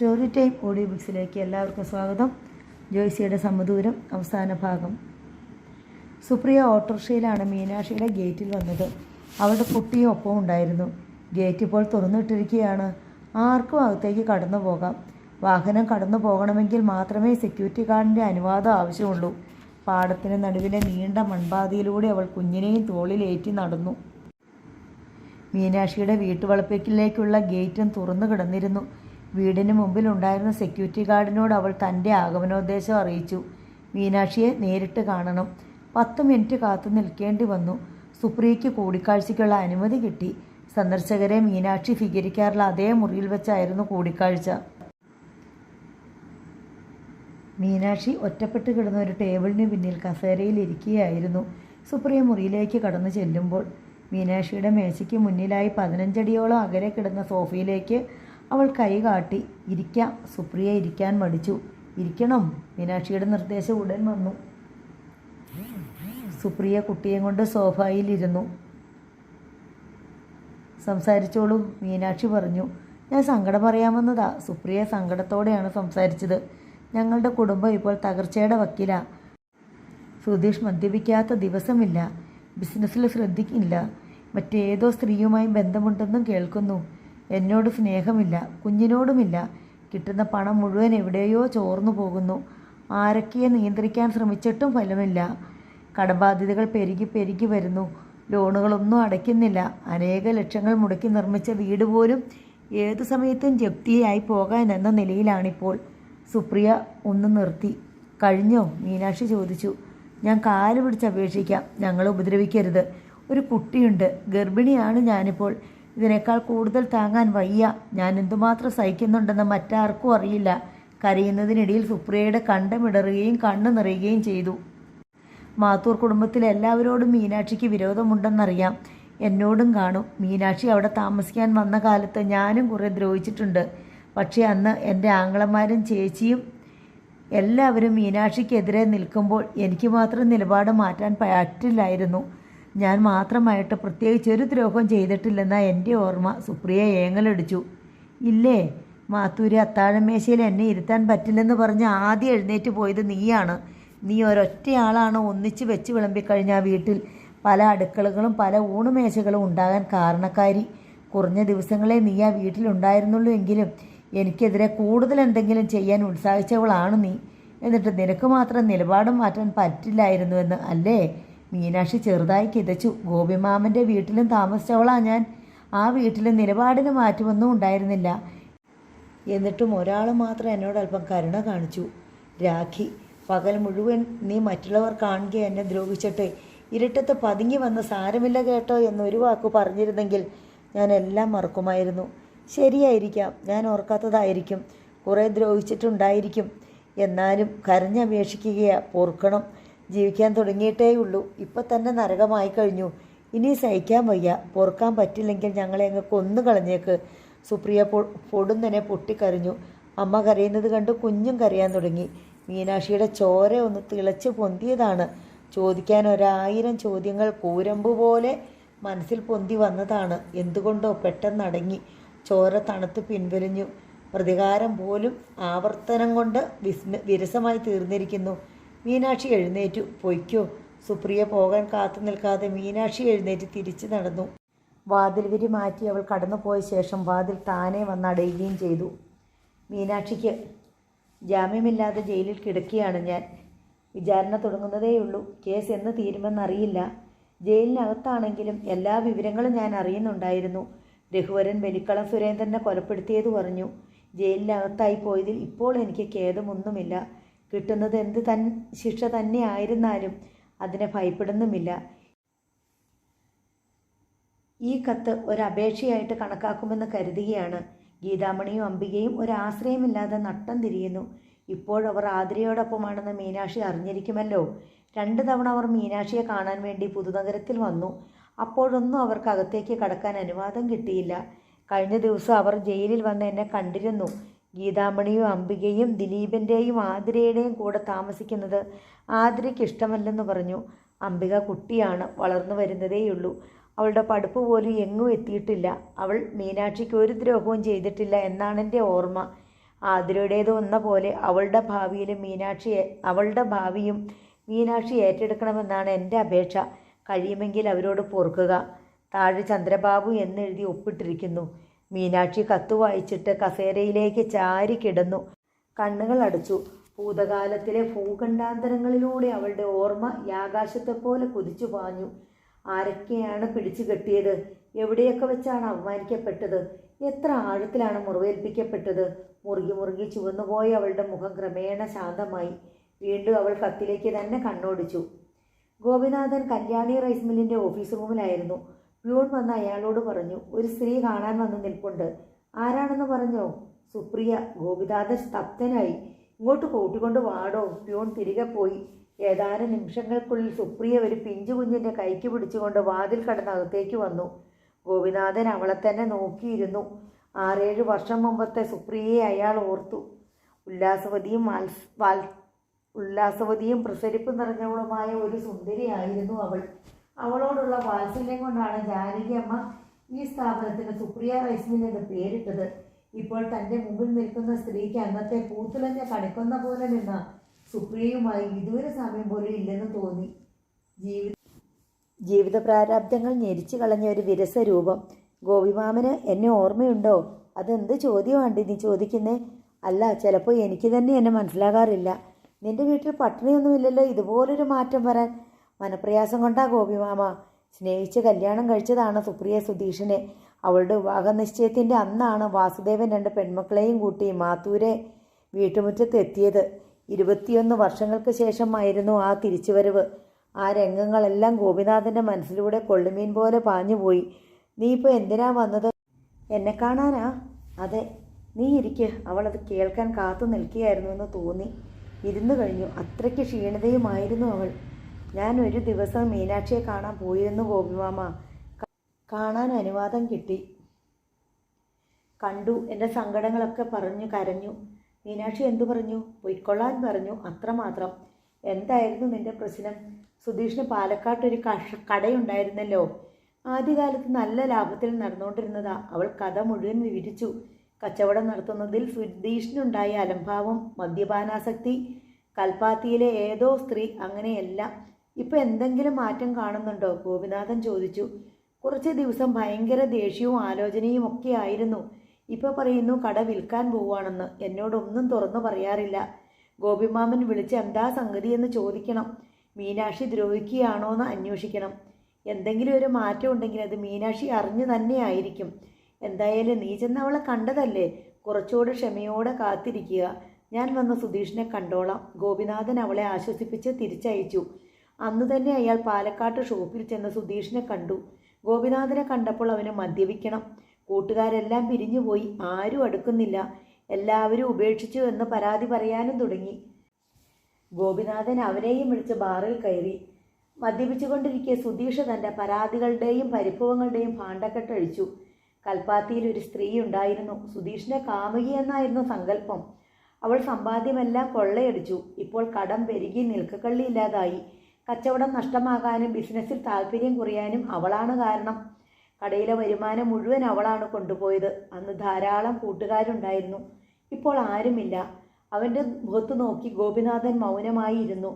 Story time audio ബുക്സിലേക്ക് എല്ലാവർക്കും സ്വാഗതം. ജോയ്സിയുടെ സമദൂരം അവസാന ഭാഗം. സുപ്രിയ ഓട്ടോറിക്ഷയിലാണ് മീനാക്ഷിയുടെ ഗേറ്റിൽ വന്നത്. അവളുടെ കുട്ടിയും ഒപ്പം ഉണ്ടായിരുന്നു. ഗേറ്റ് ഇപ്പോൾ തുറന്നിട്ടിരിക്കുകയാണ്. ആർക്കും അകത്തേക്ക് കടന്നു പോകാം. വാഹനം കടന്നു പോകണമെങ്കിൽ മാത്രമേ സെക്യൂരിറ്റി ഗാർഡിൻ്റെ അനുവാദം ആവശ്യമുള്ളൂ. പാടത്തിന് നടുവിലെ നീണ്ട മൺപാതയിലൂടെ അവൾ കുഞ്ഞിനെയും തോളിലേറ്റി നടന്നു. മീനാക്ഷിയുടെ വീട്ടുവളപ്പിലേക്കുള്ള ഗേറ്റും തുറന്നു കിടന്നിരുന്നു. വീടിന് മുമ്പിലുണ്ടായിരുന്ന സെക്യൂരിറ്റി ഗാർഡിനോട് അവൾ തൻ്റെ ആഗമനോദ്ദേശം അറിയിച്ചു. മീനാക്ഷിയെ നേരിട്ട് കാണണം. 10 മിനിറ്റ് കാത്തു നിൽക്കേണ്ടി വന്നു. സുപ്രിയയ്ക്ക് കൂടിക്കാഴ്ചയ്ക്കുള്ള അനുമതി കിട്ടി. സന്ദർശകരെ മീനാക്ഷി സ്വീകരിക്കാറുള്ള അതേ മുറിയിൽ വെച്ചായിരുന്നു കൂടിക്കാഴ്ച. മീനാക്ഷി ഒറ്റപ്പെട്ട് കിടന്ന ഒരു ടേബിളിന് പിന്നിൽ കസേരയിൽ ഇരിക്കുകയായിരുന്നു. സുപ്രിയ മുറിയിലേക്ക് കടന്നു ചെല്ലുമ്പോൾ മീനാക്ഷിയുടെ മേശയ്ക്ക് മുന്നിലായി 15 അടിയോളം അകലെ കിടന്ന സോഫയിലേക്ക് അവൾ കൈ കാട്ടി. ഇരിക്കാം. സുപ്രിയ ഇരിക്കാൻ മടിച്ചു. ഇരിക്കണം. മീനാക്ഷിയുടെ നിർദ്ദേശം ഉടൻ വന്നു. സുപ്രിയ കുട്ടിയെ കൊണ്ട് സോഫയിലിരുന്നു. സംസാരിച്ചോളൂ, മീനാക്ഷി പറഞ്ഞു. ഞാൻ സങ്കടം പറയാമെന്നതാ. സുപ്രിയ സങ്കടത്തോടെയാണ് സംസാരിച്ചത്. ഞങ്ങളുടെ കുടുംബം ഇപ്പോൾ തകർച്ചയുടെ വക്കിലാ. സുധീഷ് മദ്യപിക്കാത്ത ദിവസമില്ല. ബിസിനസ്സിൽ ശ്രദ്ധിക്കില്ല. മറ്റേതോ സ്ത്രീയുമായി ബന്ധമുണ്ടെന്നും കേൾക്കുന്നു. എന്നോട് സ്നേഹമില്ല, കുഞ്ഞിനോടുമില്ല. കിട്ടുന്ന പണം മുഴുവൻ എവിടെയോ ചോർന്നു പോകുന്നു. ആരൊക്കെ നിയന്ത്രിക്കാൻ ശ്രമിച്ചിട്ടും ഫലമില്ല. കടബാധ്യതകൾ പെരുകി വരുന്നു. ലോണുകളൊന്നും അടയ്ക്കുന്നില്ല. അനേക ലക്ഷങ്ങൾ മുടക്കി നിർമ്മിച്ച വീട് പോലും ഏതു സമയത്തും ജപ്തിയായി പോകാൻ എന്ന നിലയിലാണിപ്പോൾ. സുപ്രിയ ഒന്ന് നിർത്തി. കഴിഞ്ഞോ? മീനാക്ഷി ചോദിച്ചു. ഞാൻ കാല് പിടിച്ചപേക്ഷിക്കാം. ഞങ്ങളെ ഉപദ്രവിക്കരുത്. ഒരു കുട്ടിയുണ്ട്. ഗർഭിണിയാണ് ഞാനിപ്പോൾ. ഇതിനേക്കാൾ കൂടുതൽ താങ്ങാൻ വയ്യ. ഞാൻ എന്തുമാത്രം സഹിക്കുന്നുണ്ടെന്ന് മറ്റാർക്കും അറിയില്ല. കരയുന്നതിനിടയിൽ സുപ്രിയയുടെ കണ്ടമിടറുകയും കണ്ണു നിറയുകയും ചെയ്തു. മാത്തൂർ കുടുംബത്തിലെ എല്ലാവരോടും മീനാക്ഷിക്ക് വിരോധമുണ്ടെന്നറിയാം. എന്നോടും കാണും. മീനാക്ഷി അവിടെ താമസിക്കാൻ വന്ന കാലത്ത് ഞാനും കുറേ ദ്രോഹിച്ചിട്ടുണ്ട്. പക്ഷേ അന്ന് എൻ്റെ ആങ്ങളമാരും ചേച്ചിയും എല്ലാവരും മീനാക്ഷിക്കെതിരെ നിൽക്കുമ്പോൾ എനിക്ക് മാത്രം നിലപാട് മാറ്റാൻ പറ്റില്ലായിരുന്നു. ഞാൻ മാത്രമായിട്ട് പ്രത്യേകിച്ചൊരു ദ്രോഹം ചെയ്തിട്ടില്ലെന്ന എൻ്റെ ഓർമ്മ. സുപ്രിയ ഏങ്ങലടിച്ചു. ഇല്ലേ? മാത്തൂര് അത്താഴമേശയിൽ എന്നെ ഇരുത്താൻ പറ്റില്ലെന്ന് പറഞ്ഞ് ആദ്യം എഴുന്നേറ്റ് പോയത് നീയാണ്. നീ ഒരൊറ്റയാളാണ് ഒന്നിച്ച് വെച്ച് വിളമ്പിക്കഴിഞ്ഞ വീട്ടിൽ പല അടുക്കളകളും പല ഊണുമേശകളും ഉണ്ടാകാൻ കാരണക്കാരി. കുറഞ്ഞ ദിവസങ്ങളെ നീ ആ വീട്ടിലുണ്ടായിരുന്നുള്ളൂ എങ്കിലും എനിക്കെതിരെ കൂടുതൽ എന്തെങ്കിലും ചെയ്യാൻ ഉത്സാഹിച്ചവളാണ് നീ. എന്നിട്ട് നിനക്ക് മാത്രം നിലപാട് മാറ്റാൻ പറ്റില്ലായിരുന്നുവെന്ന് അല്ലേ? മീനാക്ഷി ചെറുതായി കിതച്ചു. ഗോപിമാമൻ്റെ വീട്ടിലും താമസിച്ചവളാ ഞാൻ. ആ വീട്ടിൽ നിലപാടിന് മാറ്റമൊന്നും ഉണ്ടായിരുന്നില്ല. എന്നിട്ടും ഒരാൾ മാത്രം എന്നോട് അല്പം കരുണ കാണിച്ചു. രാഖി. പകൽ മുഴുവൻ നീ മറ്റുള്ളവർ കാണുക എന്നെ ദ്രോഹിച്ചിട്ട് ഇരുട്ടത്ത് പതുങ്ങി വന്ന് സാരമില്ല കേട്ടോ എന്നൊരു വാക്ക് പറഞ്ഞിരുന്നെങ്കിൽ ഞാൻ എല്ലാം മറക്കുമായിരുന്നു. ശരിയായിരിക്കാം, ഞാൻ ഓർക്കാത്തതായിരിക്കും. കുറേ ദ്രോഹിച്ചിട്ടുണ്ടായിരിക്കും. എന്നാലും കരഞ്ഞപേക്ഷിക്കുകയാ. പൊറുക്കണം. ജീവിക്കാൻ തുടങ്ങിയിട്ടേയുള്ളൂ. ഇപ്പം തന്നെ നരകമായി കഴിഞ്ഞു. ഇനി സഹിക്കാൻ വയ്യ. പൊറുക്കാൻ പറ്റില്ലെങ്കിൽ ഞങ്ങളെ അങ്ങ് കൊന്നു കളഞ്ഞേക്ക്. സുപ്രിയ പൊടുന്നനെ പൊട്ടിക്കരഞ്ഞു. അമ്മ കരയുന്നത് കണ്ട് കുഞ്ഞും കരയാൻ തുടങ്ങി. മീനാക്ഷിയുടെ ചോര ഒന്ന് തിളച്ച് പൊന്തിയതാണ്. ചോദിക്കാൻ 1000 ചോദ്യങ്ങൾ കൂരമ്പ് പോലെ മനസ്സിൽ പൊന്തി വന്നതാണ്. എന്തുകൊണ്ടോ പെട്ടെന്നടങ്ങി. ചോര തണുത്ത് പിൻവലിഞ്ഞു. പ്രതികാരം പോലും ആവർത്തനം കൊണ്ട് വിരസമായി തീർന്നിരിക്കുന്നു. മീനാക്ഷി എഴുന്നേറ്റു. പൊയ്ക്കോ. സുപ്രിയ പോകാൻ കാത്തു നിൽക്കാതെ മീനാക്ഷി എഴുന്നേറ്റ് തിരിച്ചു നടന്നു. വാതിൽ വിരി മാറ്റി അവൾ കടന്നുപോയ ശേഷം വാതിൽ താനെ വന്നടയുകയും ചെയ്തു. മീനാക്ഷിക്ക് ജാമ്യമില്ലാതെ ജയിലിൽ കിടക്കുകയാണ് ഞാൻ. വിചാരണ തുടങ്ങുന്നതേയുള്ളൂ. കേസ് എന്ന് തീരുമെന്നറിയില്ല. ജയിലിനകത്താണെങ്കിലും എല്ലാ വിവരങ്ങളും ഞാൻ അറിയുന്നുണ്ടായിരുന്നു. രഘുവരൻ വെലിക്കളം സുരേന്ദ്രനെ കൊലപ്പെടുത്തിയത് പറഞ്ഞു. ജയിലിനകത്തായി പോയതിൽ ഇപ്പോൾ എനിക്ക് ഖേദമൊന്നുമില്ല. കിട്ടുന്നത് ശിക്ഷ തന്നെ ആയിരുന്നാലും അതിനെ ഭയപ്പെടുന്നുമില്ല. ഈ കത്ത് ഒരപേക്ഷയായിട്ട് കണക്കാക്കുമെന്ന് കരുതുകയാണ്. ഗീതാമണിയും അംബികയും ഒരാശ്രയമില്ലാതെ നട്ടം തിരിയുന്നു. ഇപ്പോഴവർ ആതിരയോടൊപ്പമാണെന്ന് മീനാക്ഷി അറിഞ്ഞിരിക്കുമല്ലോ. 2 തവണ അവർ മീനാക്ഷിയെ കാണാൻ വേണ്ടി പുതുനഗരത്തിൽ വന്നു. അപ്പോഴൊന്നും അവർക്ക് അകത്തേക്ക് കടക്കാൻ അനുവാദം കിട്ടിയില്ല. കഴിഞ്ഞ ദിവസം അവർ ജയിലിൽ വന്ന് എന്നെ കണ്ടിരുന്നു. ഗീതാമണിയും അംബികയും ദിലീപിൻ്റെയും ആതിരയുടെയും കൂടെ താമസിക്കുന്നത് ആതിരയ്ക്ക് ഇഷ്ടമല്ലെന്ന് പറഞ്ഞു. അംബിക കുട്ടിയാണ്, വളർന്നു വരുന്നതേയുള്ളൂ. അവളുടെ പഠിപ്പ് പോലും എങ്ങും എത്തിയിട്ടില്ല. അവൾ മീനാക്ഷിക്ക് ഒരു ദ്രോഹവും ചെയ്തിട്ടില്ല എന്നാണ് എൻ്റെ ഓർമ്മ. ആതിരയുടേത് എന്ന പോലെ അവളുടെ ഭാവിയും മീനാക്ഷി ഏറ്റെടുക്കണമെന്നാണ് എൻ്റെ അപേക്ഷ. കഴിയുമെങ്കിൽ അവരോട് പൊറുക്കുക. താഴെ ചന്ദ്രബാബു എന്നെഴുതി ഒപ്പിട്ടിരിക്കുന്നു. മീനാക്ഷി കത്ത് വായിച്ചിട്ട് കസേരയിലേക്ക് ചാരി കിടന്നു. കണ്ണുകൾ അടച്ചു. ഭൂതകാലത്തിലെ ഭൂഖണ്ഡാന്തരങ്ങളിലൂടെ അവളുടെ ഓർമ്മ ആകാശത്തെപ്പോലെ കുതിച്ചു പാഞ്ഞു. ആരൊക്കെയാണ് പിടിച്ചു കെട്ടിയത്? എവിടെയൊക്കെ വെച്ചാണ് അവമാനിക്കപ്പെട്ടത്? എത്ര ആഴത്തിലാണ് മുറിവേൽപ്പിക്കപ്പെട്ടത്? മുറുകി മുറുകി ചുവന്നുപോയ അവളുടെ മുഖം ക്രമേണ ശാന്തമായി. വീണ്ടും അവൾ കത്തിലേക്ക് തന്നെ കണ്ണോടിച്ചു. ഗോപിനാഥൻ കല്യാണി റൈസ് മില്ലിൻ്റെ ഓഫീസ് റൂമിലായിരുന്നു. പ്യൂൺ വന്ന് അയാളോട് പറഞ്ഞു, ഒരു സ്ത്രീ കാണാൻ വന്ന് നിൽപ്പുണ്ട്. ആരാണെന്ന് പറഞ്ഞോ? സുപ്രിയ. ഗോപിനാഥൻ സ്തബ്ധനായി. ഇങ്ങോട്ട് കൂട്ടിക്കൊണ്ട് വാടോ. പ്യൂൺ തിരികെ പോയി. ഏതാനും നിമിഷങ്ങൾക്കുള്ളിൽ സുപ്രിയ ഒരു പിഞ്ചു കുഞ്ഞിൻ്റെ കൈക്ക് പിടിച്ചുകൊണ്ട് വാതിൽ കടന്നകത്തേക്ക് വന്നു. ഗോപിനാഥൻ അവളെ തന്നെ നോക്കിയിരുന്നു. 6-7 വർഷം മുമ്പത്തെ സുപ്രിയയെ അയാൾ ഓർത്തു. ഉല്ലാസവതിയും പ്രസരിപ്പ് നിറഞ്ഞവളുമായ ഒരു സുന്ദരിയായിരുന്നു അവൾ. അവളോടുള്ള വാത്സല്യം കൊണ്ടാണ് ജാനകി അമ്മ ഈ സ്ഥാപനത്തിന് സുപ്രിയ റൈസ് മിൽ എന്ന് പേരിട്ടത്. ഇപ്പോൾ തൻ്റെ മുമ്പിൽ നിൽക്കുന്ന സ്ത്രീക്ക് അന്നത്തെ പൂത്തുലഞ്ഞ കണിക്കൊന്ന പോലെ നിന്ന സുപ്രിയയുമായി വിദൂര സമയം പോലും ഇല്ലെന്ന് തോന്നി. ജീവിത പ്രാരാബ്ദങ്ങൾ ഞെരിച്ചു കളഞ്ഞ ഒരു വിരസ രൂപം. ഗോപിമാമന് എന്നെ ഓർമ്മയുണ്ടോ? അതെന്ത് ചോദ്യമാണ് നീ ചോദിക്കുന്നേ? അല്ല, ചിലപ്പോൾ എനിക്ക് തന്നെ എന്നെ മനസ്സിലാകാറില്ല. നിന്റെ വീട്ടിൽ പട്ടിണിയൊന്നുമില്ലല്ലോ ഇതുപോലൊരു മാറ്റം വരാൻ. മനപ്രയാസം കൊണ്ടാ ഗോപിമാമ. സ്നേഹിച്ച് കല്യാണം കഴിച്ചതാണ് സുപ്രിയ സുധീഷിനെ. അവളുടെ വിവാഹ നിശ്ചയത്തിൻ്റെ അന്നാണ് വാസുദേവൻ 2 പെൺമക്കളെയും കൂട്ടി മാത്തൂരെ വീട്ടുമുറ്റത്ത് എത്തിയത്. 21 വർഷങ്ങൾക്ക് ശേഷമായിരുന്നു ആ തിരിച്ചുവരവ്. ആ രംഗങ്ങളെല്ലാം ഗോപിനാഥൻ്റെ മനസ്സിലൂടെ കൊള്ളുമീൻ പോലെ പാഞ്ഞുപോയി. നീ ഇപ്പോൾ എന്തിനാ വന്നത്? എന്നെ കാണാനാ? അതെ, നീ ഇരിക്ക്. അവളത് കേൾക്കാൻ കാത്തു നിൽക്കുകയായിരുന്നു എന്ന് തോന്നി. ഇരുന്നു കഴിഞ്ഞു. അത്രയ്ക്ക് ക്ഷീണിതയുമായിരുന്നു അവൾ. ഞാൻ ഒരു ദിവസം മീനാക്ഷിയെ കാണാൻ പോയിരുന്നു ഗോപിമാമ. കാണാൻ അനുവാദം കിട്ടി. കണ്ടു. എൻ്റെ സങ്കടങ്ങളൊക്കെ പറഞ്ഞു കരഞ്ഞു. മീനാക്ഷി എന്തു പറഞ്ഞു? പൊയ്ക്കൊള്ളാൻ പറഞ്ഞു, അത്രമാത്രം. എന്തായിരുന്നു നിന്റെ പ്രശ്നം? സുധീഷിന് പാലക്കാട്ടൊരു കടയുണ്ടായിരുന്നല്ലോ. ആദ്യകാലത്ത് നല്ല ലാഭത്തിൽ നടന്നുകൊണ്ടിരുന്നതാ. അവൾ കഥ മുഴുവൻ വിവരിച്ചു. കച്ചവടം നടത്തുന്നതിൽ സുധീഷിനുണ്ടായ അലംഭാവം, മദ്യപാനാസക്തി, കൽപ്പാത്തിയിലെ ഏതോ സ്ത്രീ, അങ്ങനെയെല്ലാം. ഇപ്പം എന്തെങ്കിലും മാറ്റം കാണുന്നുണ്ടോ? ഗോപിനാഥൻ ചോദിച്ചു. കുറച്ച് ദിവസം ഭയങ്കര ദേഷ്യവും ആലോചനയും ഒക്കെ ആയിരുന്നു. ഇപ്പോൾ പറയുന്നു കട വിൽക്കാൻ പോവുകയാണെന്ന്. എന്നോടൊന്നും തുറന്നു പറയാറില്ല. ഗോപിമാമൻ വിളിച്ച് എന്താ സംഗതി എന്ന് ചോദിക്കണം. മീനാക്ഷി ദ്രോഹിക്കുകയാണോ എന്ന് അന്വേഷിക്കണം. എന്തെങ്കിലും ഒരു മാറ്റം ഉണ്ടെങ്കിൽ അത് മീനാക്ഷി അറിഞ്ഞു തന്നെ ആയിരിക്കും. എന്തായാലും നീ ചെന്ന് അവളെ കണ്ടതല്ലേ? കുറച്ചുകൂടെ ക്ഷമയോടെ കാത്തിരിക്കുക. ഞാൻ വന്ന് സുധീഷിനെ കണ്ടോളാം. ഗോപിനാഥൻ അവളെ ആശ്വസിപ്പിച്ച് തിരിച്ചയച്ചു. അന്നു തന്നെ അയാൾ പാലക്കാട്ട് ഷോപ്പിൽ ചെന്ന് സുധീഷിനെ കണ്ടു. ഗോപിനാഥനെ കണ്ടപ്പോൾ അവന് മദ്യപിക്കണം. കൂട്ടുകാരെല്ലാം പിരിഞ്ഞുപോയി. ആരും അടുക്കുന്നില്ല. എല്ലാവരും ഉപേക്ഷിച്ചു എന്ന് പരാതി പറയാനും തുടങ്ങി. ഗോപിനാഥൻ അവനെയും വിളിച്ച് ബാറിൽ കയറി. മദ്യപിച്ചുകൊണ്ടിരിക്കെ സുധീഷ് തൻ്റെ പരാതികളുടെയും പരിഭവങ്ങളുടെയും ഭാണ്ഡക്കെട്ടഴിച്ചു. കൽപ്പാത്തിയിൽ ഒരു സ്ത്രീ ഉണ്ടായിരുന്നു. സുധീഷിനെ കാമുകി എന്നായിരുന്നു സങ്കല്പം. അവൾ സമ്പാദ്യമെല്ലാം കൊള്ളയടിച്ചു. ഇപ്പോൾ കടം പെരുകി നിൽക്കക്കള്ളിയില്ലാതായി. കച്ചവടം നഷ്ടമാകാനും ബിസിനസ്സിൽ താല്പര്യം കുറയാനും അവളാണ് കാരണം. കടയിലെ വരുമാനം മുഴുവൻ അവളാണ് കൊണ്ടുപോയത്. അന്ന് ധാരാളം കൂട്ടുകാരുണ്ടായിരുന്നു. ഇപ്പോൾ ആരുമില്ല. അവൻ്റെ മുഖത്ത് നോക്കി ഗോപിനാഥൻ മൗനമായി ഇരുന്നു.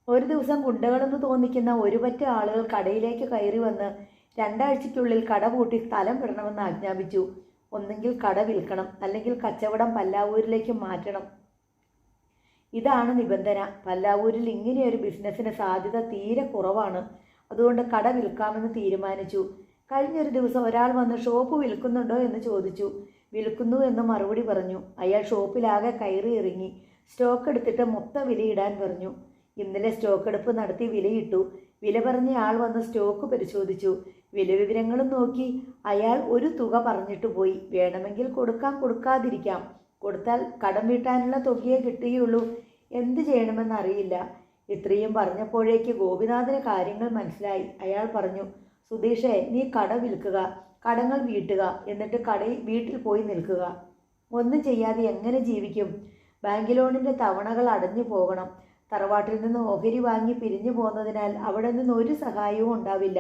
ഒരു ദിവസം ഗുണ്ടകളെന്ന് തോന്നിക്കുന്ന ഒരുപറ്റ ആളുകൾ കടയിലേക്ക് കയറി വന്ന് 2 ആഴ്ചയ്ക്കുള്ളിൽ കട പൂട്ടി സ്ഥലം വിടണമെന്ന് ആജ്ഞാപിച്ചു. ഒന്നെങ്കിൽ കട വിൽക്കണം, അല്ലെങ്കിൽ കച്ചവടം പല്ലാവൂരിലേക്ക് മാറ്റണം. ഇതാണ് നിബന്ധന. പല്ലാവൂരിൽ ഇങ്ങനെയൊരു ബിസിനസ്സിന് സാധ്യത തീരെ കുറവാണ്. അതുകൊണ്ട് കട വിൽക്കാമെന്ന് തീരുമാനിച്ചു. കഴിഞ്ഞൊരു ദിവസം ഒരാൾ വന്ന് ഷോപ്പ് വിൽക്കുന്നുണ്ടോ എന്ന് ചോദിച്ചു. വിൽക്കുന്നു എന്ന് മറുപടി പറഞ്ഞു. അയാൾ ഷോപ്പിലാകെ കയറി ഇറങ്ങി. സ്റ്റോക്ക് എടുത്തിട്ട് മൊത്ത വിലയിടാൻ പറഞ്ഞു. ഇന്നലെ സ്റ്റോക്ക് എടുപ്പ് നടത്തി വിലയിട്ടു. വില പറഞ്ഞ ആൾ വന്ന് സ്റ്റോക്ക് പരിശോധിച്ചു. വില വിവരങ്ങളും നോക്കി. അയാൾ ഒരു തുക പറഞ്ഞിട്ട് പോയി. വേണമെങ്കിൽ കൊടുക്കാം, കൊടുക്കാതിരിക്കാം. കൊടുത്താൽ കടം വീട്ടാനുള്ള തുകയെ കിട്ടുകയുള്ളൂ. എന്ത് ചെയ്യണമെന്നറിയില്ല. ഇത്രയും പറഞ്ഞപ്പോഴേക്ക് ഗോപിനാഥന് കാര്യങ്ങൾ മനസ്സിലായി. അയാൾ പറഞ്ഞു, സുധീഷേ, നീ കട വിൽക്കുക, കടങ്ങൾ വീട്ടുക, എന്നിട്ട് വീട്ടിൽ പോയി നിൽക്കുക. ഒന്നും ചെയ്യാതെ എങ്ങനെ ജീവിക്കും? ബാങ്ക് ലോണിൻ്റെ തവണകൾ അടഞ്ഞു പോകണം. തറവാട്ടിൽ നിന്ന് ഓഹരി വാങ്ങി പിരിഞ്ഞു പോകുന്നതിനാൽ അവിടെ നിന്ന് ഒരു സഹായവും ഉണ്ടാവില്ല.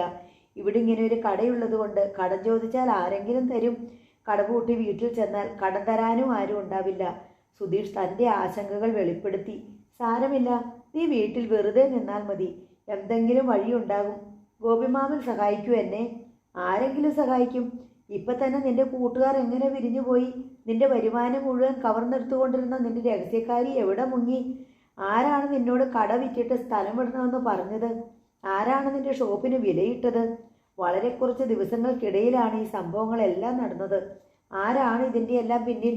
ഇവിടെ ഇങ്ങനെ ഒരു കടയുള്ളത് കൊണ്ട് കടം ചോദിച്ചാൽ ആരെങ്കിലും തരും. കട പൂട്ടി വീട്ടിൽ ചെന്നാൽ കടം തരാനും ആരും ഉണ്ടാവില്ല. സുധീഷ് തൻ്റെ ആശങ്കകൾ വെളിപ്പെടുത്തി. സാരമില്ല, നീ വീട്ടിൽ വെറുതെ നിന്നാൽ മതി. എന്തെങ്കിലും വഴിയുണ്ടാകും. ഗോപിമാമൻ സഹായിക്കൂ എന്നെ. ആരെങ്കിലും സഹായിക്കും. ഇപ്പം തന്നെ നിന്റെ കൂട്ടുകാർ എങ്ങനെ പിരിഞ്ഞുപോയി. നിന്റെ വരുമാനം മുഴുവൻ കവർന്നെടുത്തുകൊണ്ടിരുന്ന നിന്റെ രഹസ്യക്കാരി എവിടെ മുങ്ങി? ആരാണ് നിന്നോട് കട വിറ്റിട്ട് സ്ഥലം വിടണമെന്ന് പറഞ്ഞത്? ആരാണ് നിന്റെ ഷോപ്പിന് വിലയിട്ടത്? വളരെ കുറച്ച് ദിവസങ്ങൾക്കിടയിലാണ് ഈ സംഭവങ്ങളെല്ലാം നടന്നത്. ആരാണ് ഇതിൻ്റെ എല്ലാം പിന്നിൽ?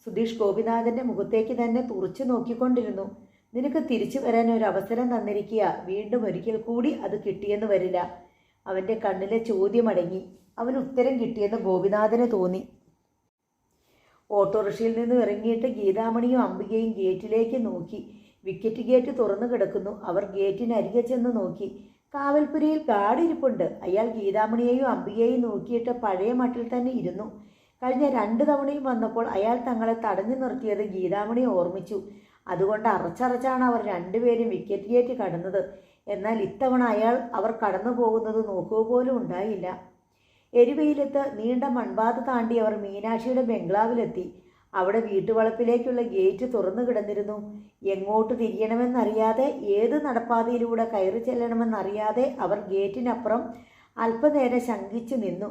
സുധീഷ് ഗോപിനാഥൻ്റെ മുഖത്തേക്ക് തന്നെ തുറച്ചു നോക്കിക്കൊണ്ടിരുന്നു. നിനക്ക് തിരിച്ചു വരാൻ ഒരു അവസരം തന്നിരിക്കുക. വീണ്ടും ഒരിക്കൽ കൂടി അത് കിട്ടിയെന്ന് വരില്ല. അവൻ്റെ കണ്ണിലെ ചോദ്യമടങ്ങി. അവന് ഉത്തരം കിട്ടിയെന്ന് ഗോപിനാഥന് തോന്നി. ഓട്ടോറിക്ഷയിൽ നിന്ന് ഇറങ്ങിയിട്ട് ഗീതാമണിയും അംബികയും ഗേറ്റിലേക്ക് നോക്കി. വിക്കറ്റ് ഗേറ്റ് തുറന്നു കിടക്കുന്നു. അവർ ഗേറ്റിനരികെ ചെന്ന് നോക്കി. കാവൽപുരയിൽ ഗാർഡ് ഇരിപ്പുണ്ട്. അയാൾ ഗീതാമണിയെയും അംബികയെയും നോക്കിയിട്ട് പഴയ മട്ടിൽ തന്നെ ഇരുന്നു. കഴിഞ്ഞ 2 തവണയും വന്നപ്പോൾ അയാൾ തങ്ങളെ തടഞ്ഞു നിർത്തിയത് ഗീതാമണിയെ ഓർമ്മിച്ചു. അതുകൊണ്ട് അറച്ചറച്ചാണ് അവർ രണ്ടുപേരും വിക്കറ്റ് ഗേറ്റ് കടന്നത്. എന്നാൽ ഇത്തവണ അവർ കടന്നു പോകുന്നത് നോക്കുക പോലും ഉണ്ടായില്ല. എരിവെയിലത്ത് നീണ്ട മൺപാത താണ്ടി അവർ മീനാക്ഷിയുടെ ബംഗ്ലാവിലെത്തി. അവിടെ വീട്ടുവളപ്പിലേക്കുള്ള ഗേറ്റ് തുറന്നു കിടന്നിരുന്നു. എങ്ങോട്ട് തിരിയണമെന്നറിയാതെ, ഏത് നടപ്പാതയിലൂടെ കയറി ചെല്ലണമെന്നറിയാതെ അവർ ഗേറ്റിനപ്പുറം അല്പനേരം ശങ്കിച്ചു നിന്നു.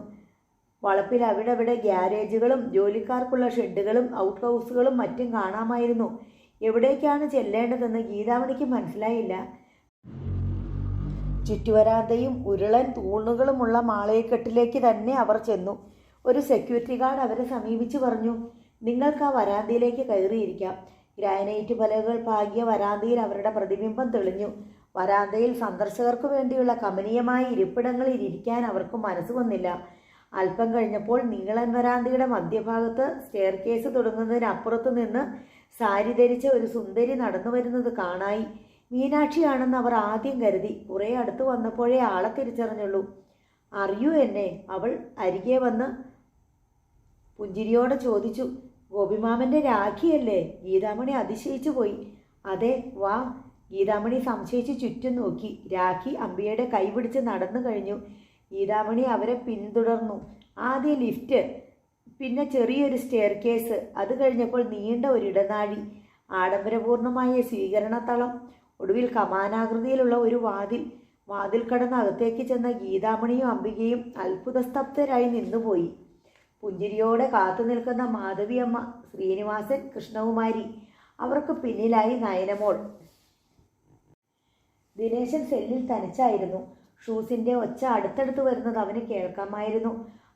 വളപ്പിൽ അവിടെവിടെ ഗ്യാരേജുകളും ജോലിക്കാർക്കുള്ള ഷെഡുകളും ഔട്ട് ഹൗസുകളും മറ്റും കാണാമായിരുന്നു. എവിടേക്കാണ് ചെല്ലേണ്ടതെന്ന് ഗീതാമണിക്ക് മനസ്സിലായില്ല. ചുറ്റുവരാന്തയും ഉരുളൻ തൂണുകളുമുള്ള മാളയക്കെട്ടിലേക്ക് തന്നെ അവർ ചെന്നു. ഒരു സെക്യൂരിറ്റി ഗാർഡ് അവരെ സമീപിച്ച് പറഞ്ഞു, നിങ്ങൾക്ക് ആ വരാന്തയിലേക്ക് കയറിയിരിക്കാം. ഗ്രാനൈറ്റ് പലകൾ പാകിയ വരാന്തയിൽ അവരുടെ പ്രതിബിംബം തെളിഞ്ഞു. വരാന്തയിൽ സന്ദർശകർക്ക് വേണ്ടിയുള്ള കമനീയമായ ഇരിപ്പിടങ്ങളിൽ ഇരിക്കാൻ അവർക്ക് മനസ്സ് വന്നില്ല. അല്പം കഴിഞ്ഞപ്പോൾ നീളൻ വരാന്തയുടെ മധ്യഭാഗത്ത് സ്റ്റെയർ കേസ് തുടങ്ങുന്നതിനപ്പുറത്തു നിന്ന് സാരി ധരിച്ച ഒരു സുന്ദരി നടന്നു വരുന്നത് കാണായി. മീനാക്ഷിയാണെന്ന് അവർ ആദ്യം കരുതി. കുറേ അടുത്ത് വന്നപ്പോഴേ ആളെ തിരിച്ചറിഞ്ഞുള്ളൂ. അറിയൂ എന്നെ? അവൾ അരികെ വന്ന് പുഞ്ചിരിയോടെ ചോദിച്ചു. ഗോപിമാമൻ്റെ രാഖിയല്ലേ? ഗീതാമണി അതിശയിച്ചു പോയി. അതെ, വാ. ഗീതാമണി സംശയിച്ച് ചുറ്റും നോക്കി. രാഖി അമ്പിയുടെ കൈപിടിച്ച് നടന്നു കഴിഞ്ഞു. ഗീതാമണി അവരെ പിന്തുടർന്നു. ആദ്യം ലിഫ്റ്റ്, പിന്നെ ചെറിയൊരു സ്റ്റെയർ കേസ്, അത് കഴിഞ്ഞപ്പോൾ നീണ്ട ഒരു ഇടനാഴി, ആഡംബരപൂർണമായ സ്വീകരണത്തളം, ഒടുവിൽ കമാനാകൃതിയിലുള്ള ഒരു വാതിൽ. വാതിൽ കടന്ന് അകത്തേക്ക് ചെന്ന ഗീതാമണിയും അംബികയും അത്ഭുതസ്തബ്ധരായി നിന്നുപോയി. പുഞ്ചിരിയോടെ കാത്തു നിൽക്കുന്ന മാധവിയമ്മ, ശ്രീനിവാസൻ, കൃഷ്ണകുമാരി, അവർക്ക് പിന്നിലായി നയനമോൾ. ദിനേശൻ സെല്ലിൽ തനിച്ചായിരുന്നു. ഷൂസിൻ്റെ ഒച്ച അടുത്തടുത്ത് വരുന്നത് അവന് കേൾക്കാമായിരുന്നു.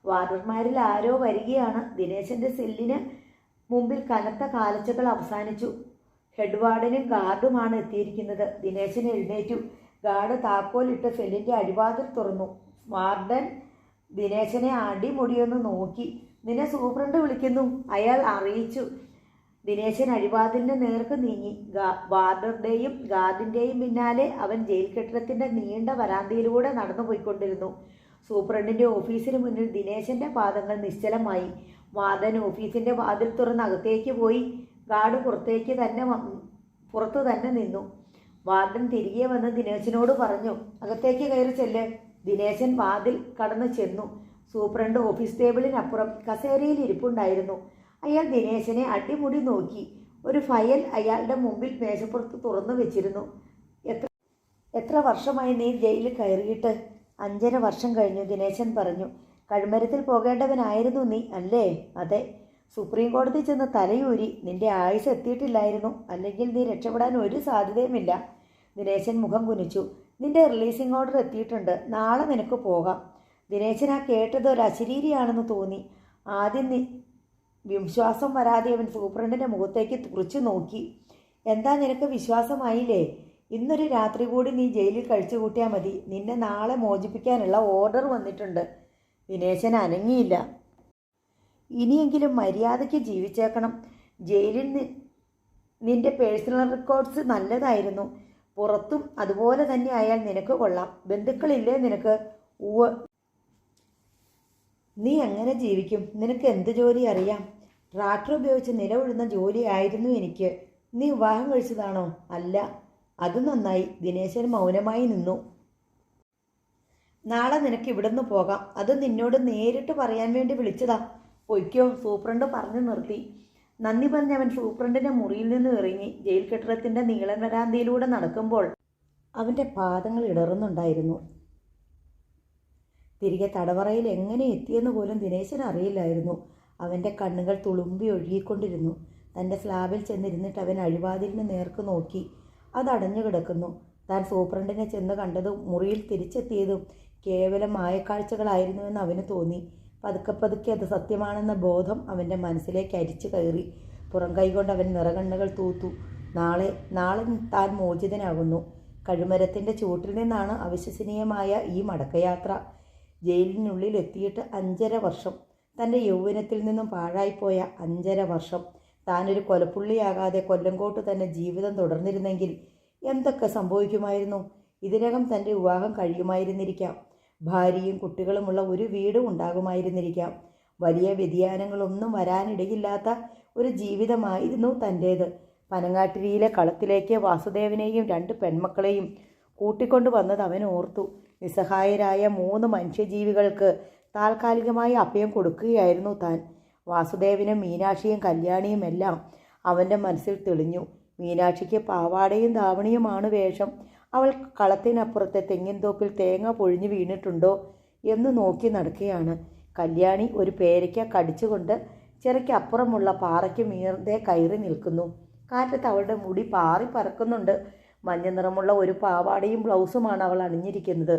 വാർഡർമാരിൽ ആരോ വരികയാണ്. ദിനേശൻ്റെ സെല്ലിന് മുമ്പിൽ കനത്ത കാലച്ചകൾ അവസാനിച്ചു. ഹെഡ് വാർഡനും ഗാർഡുമാണ് എത്തിയിരിക്കുന്നത്. ദിനേശൻ എഴുന്നേറ്റു. ഗാർഡ് താക്കോലിട്ട് സെല്ലിൻ്റെ അടിവാതിൽ തുറന്നു. വാർഡൻ ദിനേശനെ അടിമുടിയൊന്ന് നോക്കി. നിന്നെ സൂപ്രണ്ട് വിളിക്കുന്നു, അയാൾ അറിയിച്ചു. ദിനേശൻ അടിവാതിലിന് നേർക്ക് നീങ്ങി. വാർഡറുടെയും ഗാർഡിൻ്റെയും പിന്നാലെ അവൻ ജയിൽ കെട്ടിടത്തിൻ്റെ നീണ്ട വരാന്തയിലൂടെ നടന്നു പോയിക്കൊണ്ടിരുന്നു. സൂപ്രണ്ടിൻ്റെ ഓഫീസിന് മുന്നിൽ ദിനേശൻ്റെ പാദങ്ങൾ നിശ്ചലമായി. വാർഡൻ ഓഫീസിൻ്റെ വാതിൽ തുറന്ന് അകത്തേക്ക് പോയി. ഗാർഡ് പുറത്തു തന്നെ നിന്നു. വാർഡൻ തിരികെ വന്ന് ദിനേശനോട് പറഞ്ഞു, അകത്തേക്ക് കയറി ചെല്ല്. ദിനേശൻ വാതിൽ കടന്നു ചെന്നു. സൂപ്രണ്ട് ഓഫീസ് ടേബിളിനപ്പുറം കസേരയിൽ ഇരിപ്പുണ്ടായിരുന്നു. അയാൾ ദിനേശനെ അടിമുടി നോക്കി. ഒരു ഫയൽ അയാളുടെ മുമ്പിൽ മേശപ്പുറത്ത് തുറന്നു വെച്ചിരുന്നു. എത്ര വർഷമായി നീ ജയിലിൽ കയറിയിട്ട്? 5.5 വർഷം കഴിഞ്ഞു, ദിനേശൻ പറഞ്ഞു. കഴുമരത്തിൽ പോകേണ്ടവനായിരുന്നു നീ, അല്ലേ? അതെ. സുപ്രീം കോടതി ചെന്ന് തലയൂരി. നിന്റെ ആയുസ് എത്തിയിട്ടില്ലായിരുന്നു, അല്ലെങ്കിൽ നീ രക്ഷപ്പെടാൻ ഒരു സാധ്യതയുമില്ല. ദിനേശൻ മുഖം കുനിച്ചു. നിന്റെ റിലീസിംഗ് ഓർഡർ എത്തിയിട്ടുണ്ട്. നാളെ നിനക്ക് പോകാം. ദിനേശൻ ആ കേട്ടത് ഒരു അശരീരിയാണെന്ന് തോന്നി. ആദ്യം വിശ്വാസം വരാതെ അവൻ സൂപ്രണ്ടിൻ്റെ മുഖത്തേക്ക് തുറച്ചു നോക്കി. എന്താ, നിനക്ക് വിശ്വാസമായില്ലേ? ഇന്നൊരു രാത്രി കൂടി നീ ജയിലിൽ കഴിച്ചു കൂട്ടിയാൽ മതി. നിന്നെ നാളെ മോചിപ്പിക്കാനുള്ള ഓർഡർ വന്നിട്ടുണ്ട്. ദിനേശൻ അനങ്ങിയില്ല. ഇനിയെങ്കിലും മര്യാദയ്ക്ക് ജീവിച്ചേക്കണം. ജയിലിൽ നിന്റെ പേഴ്സണൽ റെക്കോർഡ്സ് നല്ലതായിരുന്നു. പുറത്തും അതുപോലെ തന്നെ ആയാൽ നിനക്ക് കൊള്ളാം. ബന്ധുക്കളില്ലേ നിനക്ക്? ഉവ്വ്. നീ എങ്ങനെ ജീവിക്കും? നിനക്ക് എന്ത് ജോലി അറിയാം? ട്രാക്ടർ ഉപയോഗിച്ച് നിലവിടുന്ന ജോലിയായിരുന്നു എനിക്ക്. നീ വിവാഹം കഴിച്ചതാണോ? അല്ല. അത് നന്നായി. ദിനേശൻ മൗനമായി നിന്നു. നാളെ നിനക്ക് ഇവിടുന്ന് പോകാം. അത് നിന്നോട് നേരിട്ട് പറയാൻ വേണ്ടി വിളിച്ചതാ. പൊയ്ക്കോ, സൂപ്രണ്ട് പറഞ്ഞു നിർത്തി. നന്ദി പറഞ്ഞ് അവൻ സൂപ്രണ്ടിൻ്റെ മുറിയിൽ നിന്ന് ഇറങ്ങി ജയിൽ കെട്ടിടത്തിൻ്റെ നീളൻ വരാന്തയിലൂടെ നടക്കുമ്പോൾ അവൻ്റെ പാദങ്ങൾ ഇടറുന്നുണ്ടായിരുന്നു. തിരികെ തടവറയിൽ എങ്ങനെ എത്തിയെന്ന് പോലും ദിനേശന് അറിയില്ലായിരുന്നു. അവൻ്റെ കണ്ണുകൾ തുളുമ്പി ഒഴുകിക്കൊണ്ടിരുന്നു. തൻ്റെ സ്ലാബിൽ ചെന്നിരുന്നിട്ട് അവൻ അഴിവാതിലിന് നേർക്ക് നോക്കി. അതടഞ്ഞു കിടക്കുന്നു. താൻ സൂപ്രണ്ടിനെ ചെന്ന് കണ്ടതും മുറിയിൽ തിരിച്ചെത്തിയതും കേവലം മായക്കാഴ്ചകളായിരുന്നുവെന്ന് അവന് തോന്നി. പതുക്കെ പതുക്കെ അത് സത്യമാണെന്ന ബോധം അവൻ്റെ മനസ്സിലേക്ക് അരിച്ചു കയറി. പുറം കൈകൊണ്ട് അവൻ നിറകണ്ണുകൾ തൂത്തു. നാളെ താൻ മോചിതനാകുന്നു. കഴുമരത്തിൻ്റെ ചൂട്ടിൽ നിന്നാണ് അവിശ്വസനീയമായ ഈ മടക്കയാത്ര. ജയിലിനുള്ളിൽ എത്തിയിട്ട് 5.5 വർഷം. തൻ്റെ യൗവനത്തിൽ നിന്നും പാഴായിപ്പോയ 5.5 വർഷം. താനൊരു കൊലപ്പുള്ളിയാകാതെ കൊല്ലങ്കോട്ട് തന്നെ ജീവിതം തുടർന്നിരുന്നെങ്കിൽ എന്തൊക്കെ സംഭവിക്കുമായിരുന്നു? ഇതിനകം തൻ്റെ വിവാഹം കഴിയുമായിരുന്നിരിക്കാം. ഭാര്യയും കുട്ടികളുമുള്ള ഒരു വീടും ഉണ്ടാകുമായിരുന്നിരിക്കാം. വലിയ വ്യതിയാനങ്ങളൊന്നും വരാനിടയില്ലാത്ത ഒരു ജീവിതമായിരുന്നു തൻ്റേത്. പനങ്ങാട്ടിരിയിലെ കളത്തിലേക്ക് വാസുദേവനെയും 2 പെൺമക്കളെയും കൂട്ടിക്കൊണ്ടു വന്നത് അവൻ ഓർത്തു. നിസ്സഹായരായ 3 മനുഷ്യജീവികൾക്ക് താൽക്കാലികമായി അഭയം കൊടുക്കുകയായിരുന്നു താൻ. വാസുദേവനും മീനാക്ഷിയും കല്യാണിയും എല്ലാം അവൻ്റെ മനസ്സിൽ തെളിഞ്ഞു. മീനാക്ഷിക്ക് പാവാടയും ധാവണിയുമാണ് വേഷം. അവൾ കളത്തിനപ്പുറത്തെ തെങ്ങിൻതോപ്പിൽ തേങ്ങ പൊഴിഞ്ഞു വീണിട്ടുണ്ടോ എന്ന് നോക്കി നടക്കുകയാണ്. കല്യാണി ഒരു പേരയ്ക്ക കടിച്ചുകൊണ്ട് ചിറയ്ക്കപ്പുറമുള്ള പാറയ്ക്ക് മീതെ കയറി നിൽക്കുന്നു. കാറ്റത്ത് അവളുടെ മുടി പാറി പറക്കുന്നുണ്ട്. മഞ്ഞ നിറമുള്ള ഒരു പാവാടയും ബ്ലൗസുമാണ് അവൾ അണിഞ്ഞിരിക്കുന്നത്.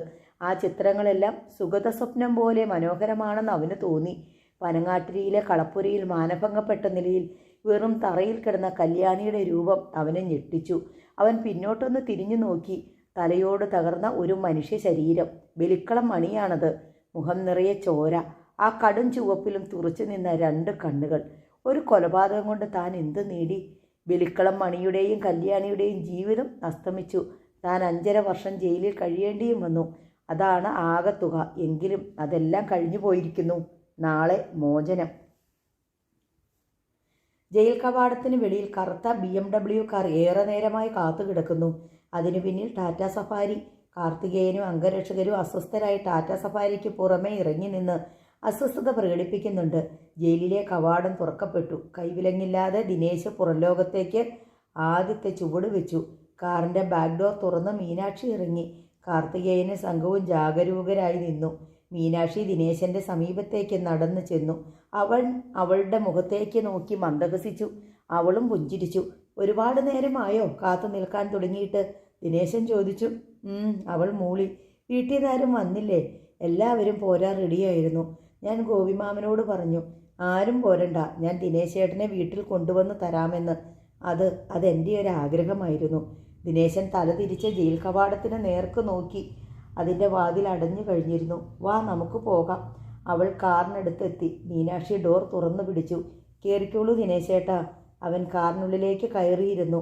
ആ ചിത്രങ്ങളെല്ലാം സുഗത സ്വപ്നം പോലെ മനോഹരമാണെന്ന് അവന് തോന്നി. പനങ്ങാട്ടിരിയിലെ കളപ്പുരയിൽ മാനഭംഗപ്പെട്ട നിലയിൽ വെറും തറയിൽ കിടന്ന കല്യാണിയുടെ രൂപം അവനെ ഞെട്ടിച്ചു. അവൻ പിന്നോട്ടൊന്ന് തിരിഞ്ഞു നോക്കി. തലയോട് തകർന്ന ഒരു മനുഷ്യ ശരീരം. ബലിക്കളം മണിയാണത്. മുഖം നിറയെ ചോര. ആ കടും ചുവപ്പിലും തുറച്ചു നിന്ന 2 കണ്ണുകൾ. ഒരു കൊലപാതകം കൊണ്ട് താൻ എന്ത് നേടി? ബലിക്കളം മണിയുടെയും കല്യാണിയുടെയും ജീവിതം അസ്തമിച്ചു. താൻ 5.5 വർഷം ജയിലിൽ കഴിയേണ്ടിയും വന്നു. അതാണ് ആകത്തുക. എങ്കിലും അതെല്ലാം കഴിഞ്ഞു പോയിരിക്കുന്നു. നാളെ മോചനം. ജയിൽ കവാടത്തിന് വെളിയിൽ കറുത്ത BMW കാർ ഏറെ നേരമായി കാത്തു കിടക്കുന്നു. അതിനു പിന്നിൽ ടാറ്റ സഫാരി. കാർത്തികേയനും അംഗരക്ഷകരും അസ്വസ്ഥരായി ടാറ്റ സഫാരിക്ക് പുറമെ ഇറങ്ങി നിന്ന് അസ്വസ്ഥത പ്രകടിപ്പിക്കുന്നുണ്ട്. ജയിലിലെ കവാടം തുറക്കപ്പെട്ടു. കൈവിലങ്ങില്ലാതെ ദിനേശ് പുറംലോകത്തേക്ക് ആദ്യത്തെ ചുവട് വെച്ചു. കാറിൻ്റെ ബാക്ക് ഡോർ തുറന്ന് മീനാക്ഷി ഇറങ്ങി. കാർത്തികേയനും സംഘവും ജാഗരൂകരായി നിന്നു. മീനാക്ഷി ദിനേശൻ്റെ സമീപത്തേക്ക് നടന്നു ചെന്നു. അവൻ അവളുടെ മുഖത്തേക്ക് നോക്കി മന്ദഹസിച്ചു. അവളും പുഞ്ചിരിച്ചു. ഒരുപാട് നേരമായോ കാത്തു നിൽക്കാൻ തുടങ്ങിയിട്ട്? ദിനേശൻ ചോദിച്ചു. അവൾ മൂളി. വീട്ടിൽ നിന്നാരും വന്നില്ലേ? എല്ലാവരും പോരാൻ റെഡിയായിരുന്നു. ഞാൻ ഗോപിമാമനോട് പറഞ്ഞു, ആരും പോരണ്ട, ഞാൻ ദിനേശേട്ടനെ വീട്ടിൽ കൊണ്ടുവന്ന് തരാമെന്ന്. അതെൻ്റെ ഒരു ആഗ്രഹമായിരുന്നു. ദിനേശൻ തല തിരിച്ച് ജയിൽ കവാടത്തിന് നേർക്ക് നോക്കി. അതിൻ്റെ വാതിൽ അടഞ്ഞു കഴിഞ്ഞിരുന്നു. വാ, നമുക്ക് പോകാം. അവൾ കാറിനടുത്തെത്തി. മീനാക്ഷി ഡോർ തുറന്നു പിടിച്ചു. കയറിക്കോളൂ ദിനേശേട്ടാ. അവൻ കാറിനുള്ളിലേക്ക് കയറിയിരുന്നു.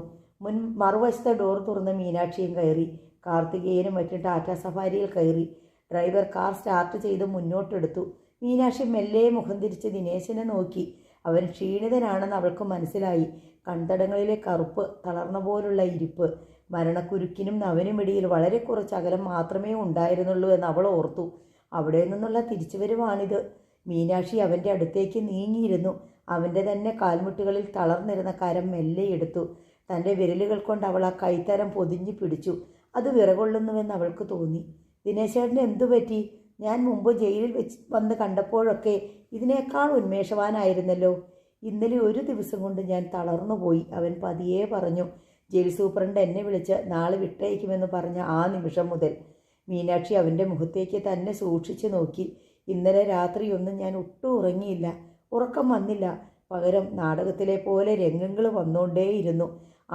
മറുവശത്തെ ഡോർ തുറന്ന് മീനാക്ഷിയും കയറി. കാർത്തികേയനും മറ്റും ടാറ്റ സഫാരിയിൽ കയറി. ഡ്രൈവർ കാർ സ്റ്റാർട്ട് ചെയ്ത് മുന്നോട്ടെടുത്തു. മീനാക്ഷി മെല്ലെ മുഖം തിരിച്ച് ദിനേശനെ നോക്കി. അവൻ ക്ഷീണിതനാണെന്ന് അവൾക്ക് മനസ്സിലായി. കൺതടങ്ങളിലെ കറുപ്പ്, തളർന്ന പോലുള്ള ഇരിപ്പ്. മരണക്കുരുക്കിനും നവനുമിടയിൽ വളരെ കുറച്ച് അകലം മാത്രമേ ഉണ്ടായിരുന്നുള്ളൂ എന്ന് അവൾ ഓർത്തു. അവിടെ നിന്നുള്ള തിരിച്ചുവരവാണിത്. മീനാക്ഷി അവൻ്റെ അടുത്തേക്ക് നീങ്ങിയിരുന്നു. അവൻ്റെ തന്നെ കാൽമുട്ടുകളിൽ തളർന്നിരുന്ന കരം മെല്ലെ എടുത്തു. തൻ്റെ വിരലുകൾ കൊണ്ട് അവൾ ആ കൈത്തരം പൊതിഞ്ഞു പിടിച്ചു. അത് വിറകൊള്ളുന്നുവെന്ന് അവൾക്ക് തോന്നി. ദിനേശേട്ടന് എന്തു പറ്റി? ഞാൻ മുമ്പ് ജയിലിൽ വെച്ച് വന്ന് കണ്ടപ്പോഴൊക്കെ ഇതിനേക്കാൾ ഉന്മേഷവാനായിരുന്നല്ലോ. ഇന്നലെ ഒരു ദിവസം കൊണ്ട് ഞാൻ തളർന്നുപോയി, അവൻ പതിയെ പറഞ്ഞു. ജയിൽ സൂപ്രണ്ട് എന്നെ വിളിച്ച് നാളെ വിട്ടയക്കുമെന്ന് പറഞ്ഞ ആ നിമിഷം മുതൽ. മീനാക്ഷി അവൻ്റെ മുഖത്തേക്ക് തന്നെ സൂക്ഷിച്ചു നോക്കി. ഇന്നലെ രാത്രിയൊന്നും ഞാൻ ഒട്ടും ഉറങ്ങിയില്ല. ഉറക്കം വന്നില്ല. പകരം നാടകത്തിലെ പോലെ രംഗങ്ങൾ വന്നുകൊണ്ടേയിരുന്നു.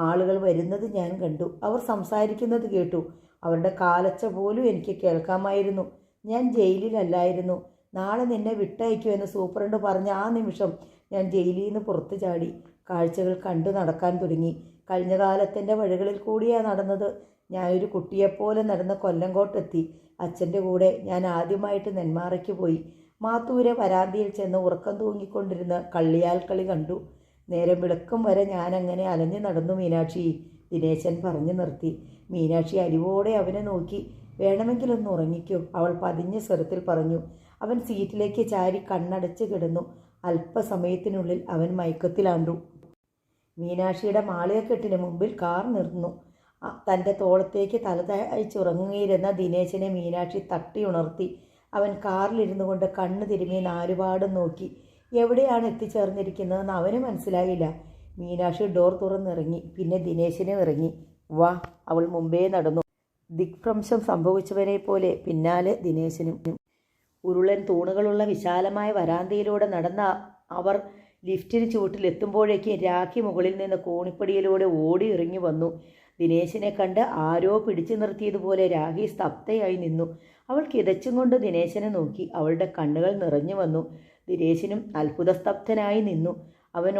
ആളുകൾ വരുന്നത് ഞാൻ കണ്ടു. അവർ സംസാരിക്കുന്നത് കേട്ടു. അവരുടെ കാലച്ച പോലും എനിക്ക് കേൾക്കാമായിരുന്നു. ഞാൻ ജയിലിലല്ലായിരുന്നു. നാളെ നിന്നെ വിട്ടയക്കുമെന്ന് സൂപ്രണ്ട് പറഞ്ഞ ആ നിമിഷം ഞാൻ ജയിലിൽ നിന്ന് പുറത്തു ചാടി. കാഴ്ചകൾ കണ്ടു നടക്കാൻ തുടങ്ങി. കഴിഞ്ഞ കാലത്തിൻ്റെ വഴികളിൽ കൂടിയാണ് നടന്നത്. ഞാനൊരു കുട്ടിയെപ്പോലെ നടന്ന് കൊല്ലങ്കോട്ടെത്തി. അച്ഛൻ്റെ കൂടെ ഞാൻ ആദ്യമായിട്ട് നെന്മാറയ്ക്ക് പോയി. മാത്തൂരെ വരാന്തിയിൽ ചെന്ന് ഉറക്കം തൂങ്ങിക്കൊണ്ടിരുന്ന് കള്ളിയാൽ കളി കണ്ടു. നേരം വിളക്കം വരെ ഞാനങ്ങനെ അലഞ്ഞു നടന്നു മീനാക്ഷി, ദിനേശൻ പറഞ്ഞു നിർത്തി. മീനാക്ഷി അലിവോടെ അവനെ നോക്കി. വേണമെങ്കിലൊന്ന് ഉറങ്ങിക്കോ, അവൾ പതിഞ്ഞ സ്വരത്തിൽ പറഞ്ഞു. അവൻ സീറ്റിലേക്ക് ചാരി കണ്ണടച്ച് കിടന്നു. അല്പസമയത്തിനുള്ളിൽ അവൻ മയക്കത്തിലാണ്ടു. മീനാക്ഷിയുടെ മാളികക്കെട്ടിന് മുമ്പിൽ കാർ നിർന്നു. തൻ്റെ തോളത്തേക്ക് തലതാഴ്ചുറങ്ങിയിരുന്ന ദിനേശനെ മീനാക്ഷി തട്ടി ഉണർത്തി. അവൻ കാറിലിരുന്നു കൊണ്ട് കണ്ണ് തിരുമ്മി നാലുപാടും നോക്കി. എവിടെയാണ് എത്തിച്ചേർന്നിരിക്കുന്നതെന്ന് അവന് മനസ്സിലായില്ല. മീനാക്ഷി ഡോർ തുറന്നിറങ്ങി. പിന്നെ ദിനേശനും ഇറങ്ങി. വാ, അവൾ മുമ്പേ നടന്നു. ദിഗ്ഭ്രംശം സംഭവിച്ചവരെ പോലെ പിന്നാലെ ദിനേശനും. ഉരുളൻ തൂണുകളുള്ള വിശാലമായ വരാന്തയിലൂടെ നടന്ന അവർ ലിഫ്റ്റിന് ചുവട്ടിലെത്തുമ്പോഴേക്ക് രാഖി മുകളിൽ നിന്ന് കോണിപ്പടിയിലൂടെ ഓടി ഇറങ്ങി വന്നു. ദിനേശിനെ കണ്ട് ആരോ പിടിച്ചു നിർത്തിയതുപോലെ രാഖി സ്തബ്ധയായി നിന്നു. അവൾ കിതച്ചും കൊണ്ട് ദിനേശനെ നോക്കി. അവളുടെ കണ്ണുകൾ നിറഞ്ഞു വന്നു. ദിനേശനും അത്ഭുതസ്തബ്ധനായി നിന്നു. അവൻ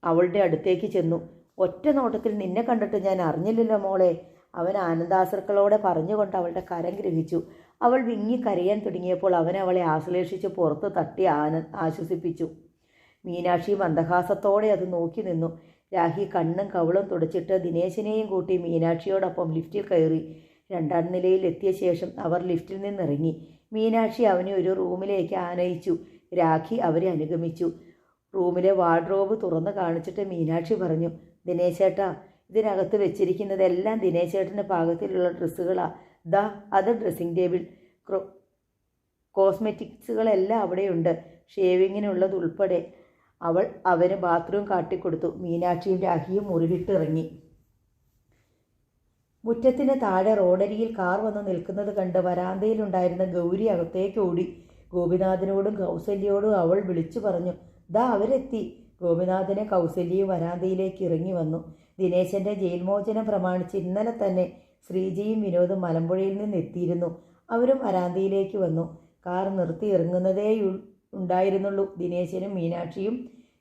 അവളുടെ അടുത്തേക്ക് ചെന്നു. ഒറ്റ നോട്ടത്തിൽ നിന്നെ കണ്ടിട്ട് ഞാൻ അറിഞ്ഞില്ലല്ലോ മോളെ, അവൻ ആനന്ദാശ്രുക്കളോടെ പറഞ്ഞുകൊണ്ട് അവളുടെ കരം ഗ്രഹിച്ചു. അവൾ വിങ്ങി കരയാൻ തുടങ്ങിയപ്പോൾ അവൻ അവളെ ആശ്ലേഷിച്ച് പുറത്ത് തട്ടി ആശ്വസിപ്പിച്ചു. മീനാക്ഷി മന്ദഹാസത്തോടെ അത് നോക്കി നിന്നു. രാഖി കണ്ണും കവിളും തുടച്ചിട്ട് ദിനേശിനെയും കൂട്ടി മീനാക്ഷിയോടൊപ്പം ലിഫ്റ്റിൽ കയറി. 2ാം നിലയിൽ എത്തിയ ശേഷം അവർ ലിഫ്റ്റിൽ നിന്നിറങ്ങി. മീനാക്ഷി അവനെ ഒരു റൂമിലേക്ക് ആനയിച്ചു. രാഖി അവരെ അനുഗമിച്ചു. റൂമിലെ വാർഡ്രോബ് തുറന്ന് കാണിച്ചിട്ട് മീനാക്ഷി പറഞ്ഞു, ദിനേശേട്ടാ, ഇതിനകത്ത് വെച്ചിരിക്കുന്നതെല്ലാം ദിനേശേട്ടൻ്റെ പാകത്തിലുള്ള ഡ്രസ്സുകളാണ്. ദാ അത് ഡ്രസ്സിംഗ് ടേബിൾ, കോസ്മെറ്റിക്സുകളെല്ലാം അവിടെയുണ്ട്, ഷേവിങ്ങിനുള്ളതുൾപ്പെടെ. അവൾ അവന് ബാത്റൂം കാട്ടിക്കൊടുത്തു. മീനാക്ഷിയും രാഖിയും മുറിവിട്ടിറങ്ങി. മുറ്റത്തിന് താഴെ റോഡരിയിൽ കാർ വന്ന് നിൽക്കുന്നത് കണ്ട് വരാന്തയിലുണ്ടായിരുന്ന ഗൗരി അകത്തേക്ക് ഓടി. ഗോപിനാഥനോടും കൗസല്യയോടും അവൾ വിളിച്ചു പറഞ്ഞു, ദാ അവരെത്തി. ഗോപിനാഥനെ കൗസല്യയും വരാന്തയിലേക്ക് ഇറങ്ങി വന്നു. ദിനേശൻ്റെ ജയിൽ മോചനം പ്രമാണിച്ച് ഇന്നലെ തന്നെ ശ്രീജയും വിനോദും മലമ്പുഴയിൽ നിന്ന് എത്തിയിരുന്നു. അവരും വരാന്തയിലേക്ക് വന്നു. കാർ നിർത്തി ഇറങ്ങുന്നതേ ഉണ്ടായിരുന്നുള്ളൂ ദിനേശനും മീനാക്ഷിയും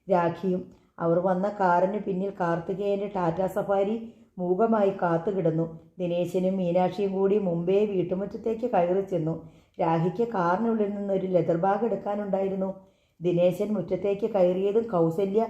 രാഖിയും. അവർ വന്ന കാറിന് പിന്നിൽ കാർത്തികേയൻ്റെ ടാറ്റ സഫാരി മൂകമായി കാത്തുകിടന്നു. ദിനേശനും മീനാക്ഷിയും കൂടി മുമ്പേ വീട്ടുമുറ്റത്തേക്ക് കയറി ചെന്നു. രാഖിക്ക് കാറിനുള്ളിൽ നിന്നൊരു ലെതർ ബാഗ് എടുക്കാനുണ്ടായിരുന്നു. ദിനേശൻ മുറ്റത്തേക്ക് കയറിയതും കൗസല്യ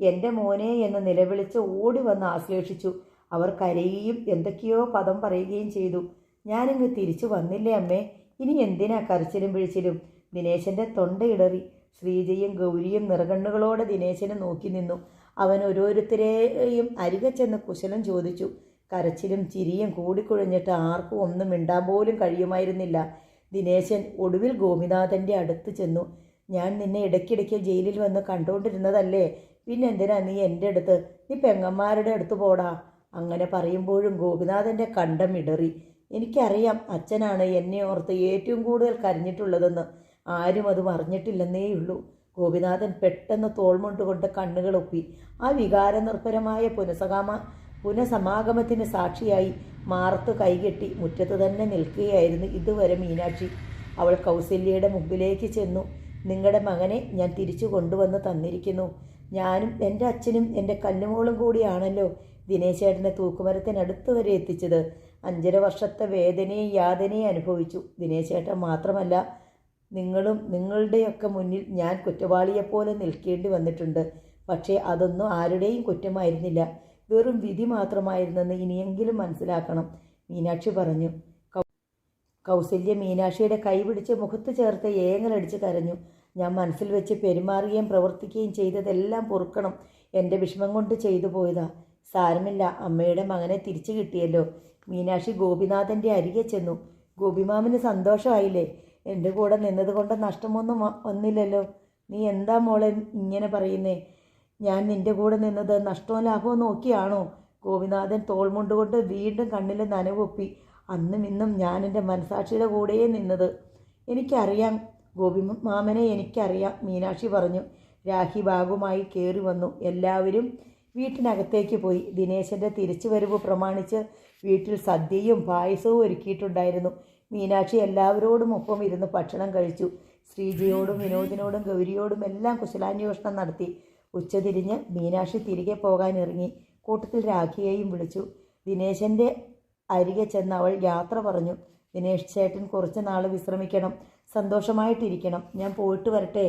എൻ്റെ മോനെ എന്ന് നിലവിളിച്ച് ഓടി വന്ന് ആശ്ലേഷിച്ചു. അവർ കരയുകയും എന്തൊക്കെയോ പദം പറയുകയും ചെയ്തു. ഞാനിങ്ങ് തിരിച്ചു വന്നില്ലേ അമ്മേ, ഇനി എന്തിനാ കരച്ചിലും പിഴിച്ചിലും? ദിനേശൻ്റെ തൊണ്ടയിടറി. ശ്രീജയും ഗൗരിയും നിറകണ്ണുകളോടെ ദിനേശനെ നോക്കി നിന്നു. അവൻ ഓരോരുത്തരെയും അരികെ ചെന്ന് കുശലം ചോദിച്ചു. കരച്ചിലും ചിരിയും കൂടിക്കുഴഞ്ഞിട്ട് ആർക്കും ഒന്നും മിണ്ടാൻ പോലും കഴിയുമായിരുന്നില്ല. ദിനേശൻ ഒടുവിൽ ഗോപിനാഥൻ്റെ അടുത്ത് ചെന്നു. ഞാൻ നിന്നെ ഇടയ്ക്കിടയ്ക്ക് ജയിലിൽ വന്ന് കണ്ടുകൊണ്ടിരുന്നതല്ലേ, പിന്നെന്തിനാ നീ എൻ്റെ അടുത്ത്? നീ പെങ്ങന്മാരുടെ അടുത്ത് പോടാ. അങ്ങനെ പറയുമ്പോഴും ഗോപിനാഥൻ്റെ കണ്ടം ഇടറി. എനിക്കറിയാം അച്ഛനാണ് എന്നെ ഓർത്ത് ഏറ്റവും കൂടുതൽ കരഞ്ഞിട്ടുള്ളതെന്ന്. ആരും അത് അറിഞ്ഞിട്ടില്ലെന്നേയുള്ളൂ. ഗോപിനാഥൻ പെട്ടെന്ന് തോൾമുണ്ടുകൊണ്ട് കണ്ണുകളൊപ്പി. ആ വികാരനിർഭരമായ പുനഃസമാഗമത്തിന് സാക്ഷിയായി മാറത്ത് കൈകെട്ടി മുറ്റത്ത് തന്നെ നിൽക്കുകയായിരുന്നു ഇതുവരെ മീനാക്ഷി. അവൾ കൗസല്യയുടെ മുമ്പിലേക്ക് ചെന്നു. നിങ്ങളുടെ മകനെ ഞാൻ തിരിച്ചു കൊണ്ടുവന്ന് തന്നിരിക്കുന്നു. ഞാനും എൻ്റെ അച്ഛനും എൻ്റെ കല്ലുമോളും കൂടിയാണല്ലോ ദിനേശേട്ടനെ തൂക്കുമരത്തിനടുത്ത് വരെ എത്തിച്ചത്. 5.5 വർഷത്തെ വേദനയും യാതനയും അനുഭവിച്ചു. ദിനേശേട്ടൻ മാത്രമല്ല, നിങ്ങളും നിങ്ങളുടെയൊക്കെ മുന്നിൽ ഞാൻ കുറ്റവാളിയെപ്പോലെ നിൽക്കേണ്ടി വന്നിട്ടുണ്ട്. പക്ഷേ അതൊന്നും ആരുടെയും കുറ്റമായിരുന്നില്ല, വെറും വിധി മാത്രമായിരുന്നെന്ന് ഇനിയെങ്കിലും മനസ്സിലാക്കണം, മീനാക്ഷി പറഞ്ഞു. കൗസല്യ മീനാക്ഷിയുടെ കൈ പിടിച്ച് മുഖത്ത് ചേർത്ത് ഏങ്ങലടിച്ച് കരഞ്ഞു. ഞാൻ മനസ്സിൽ വെച്ച് പെരുമാറുകയും പ്രവർത്തിക്കുകയും ചെയ്തതെല്ലാം പൊറുക്കണം. എൻ്റെ വിഷമം കൊണ്ട് ചെയ്തു പോയതാ. സാരമില്ല, അമ്മയുടെ മകനെ തിരിച്ചു കിട്ടിയല്ലോ. മീനാക്ഷി ഗോപിനാഥൻ്റെ അരികെ ചെന്നു. ഗോപിമാമന് സന്തോഷമായില്ലേ? എൻ്റെ കൂടെ നിന്നതുകൊണ്ട് നഷ്ടമൊന്നും വന്നില്ലല്ലോ. നീ എന്താ മോളെ ഇങ്ങനെ പറയുന്നേ? ഞാൻ നിൻ്റെ കൂടെ നിന്നത് നഷ്ടവും ലാഭവും നോക്കിയാണോ? ഗോപിനാഥൻ തോൾമുണ്ടുകൊണ്ട് വീണ്ടും കണ്ണിൽ നനവൊപ്പി. അന്നും ഇന്നും ഞാൻ എൻ്റെ മനസാക്ഷിയുടെ കൂടെയേ നിന്നത്. എനിക്കറിയാം ഗോപിമാമനെ, എനിക്കറിയാം, മീനാക്ഷി പറഞ്ഞു. രാഖി ബാഗുമായി കയറി വന്നു. എല്ലാവരും വീട്ടിനകത്തേക്ക് പോയി. ദിനേശൻ്റെ തിരിച്ചുവരവ് പ്രമാണിച്ച് വീട്ടിൽ സദ്യയും പായസവും ഒരുക്കിയിട്ടുണ്ടായിരുന്നു. മീനാക്ഷി എല്ലാവരോടും ഒപ്പം ഇരുന്ന് ഭക്ഷണം കഴിച്ചു. ശ്രീജയോടും വിനോദിനോടും ഗൗരിയോടും എല്ലാം കുശലാന്വേഷണം നടത്തി. ഉച്ചതിരിഞ്ഞ് മീനാക്ഷി തിരികെ പോകാനിറങ്ങി. കൂട്ടത്തിൽ രാഖിയെയും വിളിച്ചു. ദിനേശൻ്റെ അരികെ ചെന്ന് അവൾ യാത്ര പറഞ്ഞു. ദിനേശ് ചേട്ടൻ കുറച്ച് നാൾ വിശ്രമിക്കണം, സന്തോഷമായിട്ടിരിക്കണം. ഞാൻ പോയിട്ട് വരട്ടെ.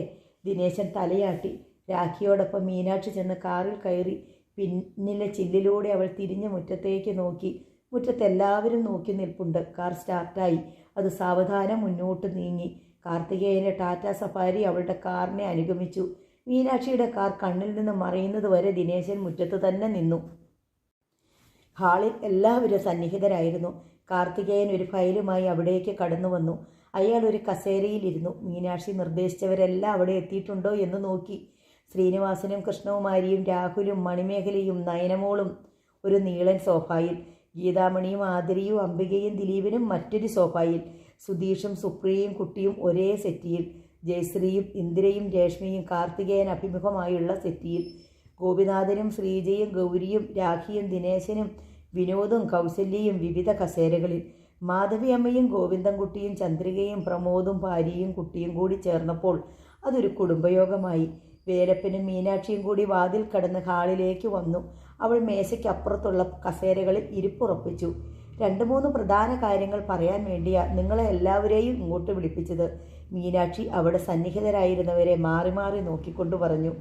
ദിനേശൻ തലയാട്ടി. രാഖിയോടൊപ്പം മീനാക്ഷി ചെന്ന് കാറിൽ കയറി. പിന്നിലെ ചില്ലിലൂടെ അവൾ തിരിഞ്ഞ് മുറ്റത്തേക്ക് നോക്കി. മുറ്റത്തെല്ലാവരും നോക്കി നിൽപ്പുണ്ട്. കാർ സ്റ്റാർട്ടായി. അത് സാവധാനം മുന്നോട്ട് നീങ്ങി. കാർത്തികേയൻ്റെ ടാറ്റ സഫാരി അവളുടെ കാറിനെ അനുഗമിച്ചു. മീനാക്ഷിയുടെ കാർ കണ്ണിൽ നിന്ന് മറയുന്നത് വരെ ദിനേശൻ മുറ്റത്ത് തന്നെ നിന്നു. ഹാളിൽ എല്ലാവരും സന്നിഹിതരായിരുന്നു. കാർത്തികേയൻ ഒരു ഫയലുമായി അവിടേക്ക് കടന്നു വന്നു. അയാൾ ഒരു കസേരയിലിരുന്നു. മീനാക്ഷി നിർദ്ദേശിച്ചവരെല്ലാം അവിടെ എത്തിയിട്ടുണ്ടോ എന്ന് നോക്കി. ശ്രീനിവാസനും കൃഷ്ണകുമാരിയും രാഹുലും മണിമേഖലയും നയനമോളും ഒരു നീളൻ സോഫായിൽ, ഗീതാമണിയും ആതിരയും അംബികയും ദിലീപിനും മറ്റൊരു സോഫായിൽ, സുധീഷും സുപ്രിയയും കുട്ടിയും ഒരേ സെറ്റിയിൽ, ജയശ്രീയും ഇന്ദിരയും രേഷ്മയും കാർത്തികേയൻ അഭിമുഖമായുള്ള സെറ്റിയിൽ, ഗോപിനാഥനും ശ്രീജയും ഗൗരിയും രാഖിയും ദിനേശനും വിനോദും കൗസല്യയും വിവിധ കസേരകളിൽ, മാധവിയമ്മയും ഗോവിന്ദൻകുട്ടിയും ചന്ദ്രികയും പ്രമോദും ഭാര്യയും കുട്ടിയും കൂടി ചേർന്നപ്പോൾ അതൊരു കുടുംബയോഗമായി. വേലപ്പനും മീനാക്ഷിയും കൂടി വാതിൽ കടന്ന് ഹാളിലേക്ക് വന്നു. അവൾ മേശയ്ക്കപ്പുറത്തുള്ള കസേരകളിൽ ഇരിപ്പുറപ്പിച്ചു. 2-3 പ്രധാന കാര്യങ്ങൾ പറയാൻ വേണ്ടിയാ നിങ്ങളെ എല്ലാവരെയും ഇങ്ങോട്ട് വിളിപ്പിച്ചത്. മീനാക്ഷി അവിടെ സന്നിഹിതരായിരുന്നവരെ മാറി മാറി നോക്കിക്കൊണ്ടു പറഞ്ഞു.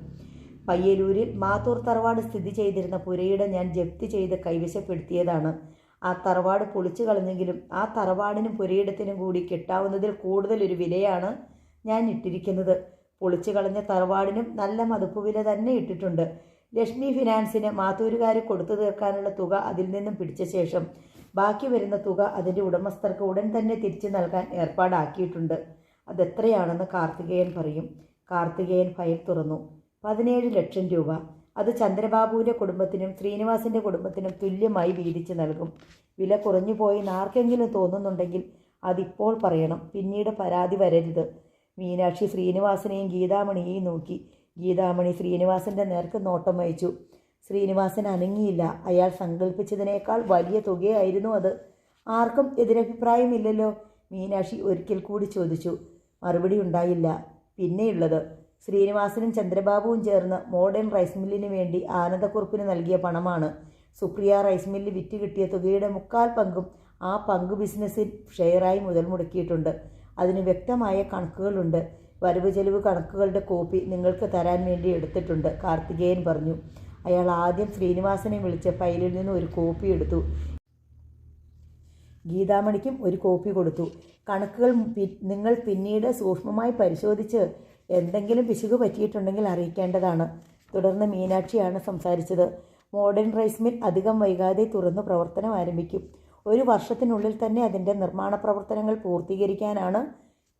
പയ്യലൂരിൽ മാത്തൂർ തറവാട് സ്ഥിതി ചെയ്തിരുന്ന പുരയിടം ഞാൻ ജപ്തി ചെയ്ത് കൈവശപ്പെടുത്തിയതാണ്. ആ തറവാട് പൊളിച്ചു കളഞ്ഞെങ്കിലും ആ തറവാടിനും പുരയിടത്തിനും കൂടി കിട്ടാവുന്നതിൽ കൂടുതൽ ഒരു വിലയാണ് ഞാൻ ഇട്ടിരിക്കുന്നത്. പൊളിച്ചു കളഞ്ഞ തറവാടിനും നല്ല മതിപ്പുവില തന്നെ ഇട്ടിട്ടുണ്ട്. ലക്ഷ്മി ഫിനാൻസിന് മാത്തൂരുകാരെ കൊടുത്തു തീർക്കാനുള്ള തുക അതിൽ നിന്നും പിടിച്ച ശേഷം ബാക്കി വരുന്ന തുക അതിൻ്റെ ഉടമസ്ഥർക്ക് ഉടൻ തന്നെ തിരിച്ചു നൽകാൻ ഏർപ്പാടാക്കിയിട്ടുണ്ട്. അതെത്രയാണെന്ന് കാർത്തികേയൻ പറയും. കാർത്തികേയൻ ഫയൽ തുറന്നു. 17 ലക്ഷം രൂപ. അത് ചന്ദ്രബാബുവിൻ്റെ കുടുംബത്തിനും ശ്രീനിവാസിൻ്റെ കുടുംബത്തിനും തുല്യമായി വീതിച്ചു നൽകും. വില കുറഞ്ഞു പോയെന്ന് ആർക്കെങ്കിലും തോന്നുന്നുണ്ടെങ്കിൽ അതിപ്പോൾ പറയണം, പിന്നീട് പരാതി വരരുത്. മീനാക്ഷി ശ്രീനിവാസനെയും ഗീതാമണിയെയും നോക്കി. ഗീതാമണി ശ്രീനിവാസൻ്റെ നേർക്ക് നോട്ടം അയച്ചു. ശ്രീനിവാസൻ അനങ്ങിയില്ല. അയാൾ സങ്കല്പിച്ചതിനേക്കാൾ വലിയ തുകയായിരുന്നു അത്. ആർക്കും എതിരഭിപ്രായമില്ലല്ലോ? മീനാക്ഷി ഒരിക്കൽ കൂടി ചോദിച്ചു. മറുപടി ഉണ്ടായില്ല. പിന്നെയുള്ളത് ശ്രീനിവാസനും ചന്ദ്രബാബുവും ചേർന്ന് മോഡേൺ റൈസ് മില്ലിന് വേണ്ടി ആനന്ദക്കുറുപ്പിന് നൽകിയ പണമാണ്. സുപ്രിയ റൈസ് മില്ല് വിറ്റ് കിട്ടിയ തുകയുടെ 3/4 പങ്കും ആ പങ്ക് ബിസിനസ്സിൽ ഷെയറായി മുതൽ മുടക്കിയിട്ടുണ്ട്. അതിന് വ്യക്തമായ കണക്കുകളുണ്ട്. വരവ് ചെലവ് കണക്കുകളുടെ കോപ്പി നിങ്ങൾക്ക് തരാൻ വേണ്ടി എടുത്തിട്ടുണ്ട്, കാർത്തികേയൻ പറഞ്ഞു. അയാൾ ആദ്യം ശ്രീനിവാസനെ വിളിച്ച് ഫയലിൽ നിന്ന് ഒരു കോപ്പി എടുത്തു. ഗീതാമണിക്കും ഒരു കോപ്പി കൊടുത്തു. കണക്കുകൾ നിങ്ങൾ പിന്നീട് സൂക്ഷ്മമായി പരിശോധിച്ച് എന്തെങ്കിലും പിശക് പറ്റിയിട്ടുണ്ടെങ്കിൽ അറിയിക്കേണ്ടതാണ്. തുടർന്ന് മീനാക്ഷിയാണ് സംസാരിച്ചത്. മോഡേൺ റൈസ് മിൽ അധികം വൈകാതെ തുറന്ന് പ്രവർത്തനം ആരംഭിക്കും. 1 വർഷത്തിനുള്ളിൽ തന്നെ അതിൻ്റെ നിർമ്മാണ പ്രവർത്തനങ്ങൾ പൂർത്തീകരിക്കാനാണ്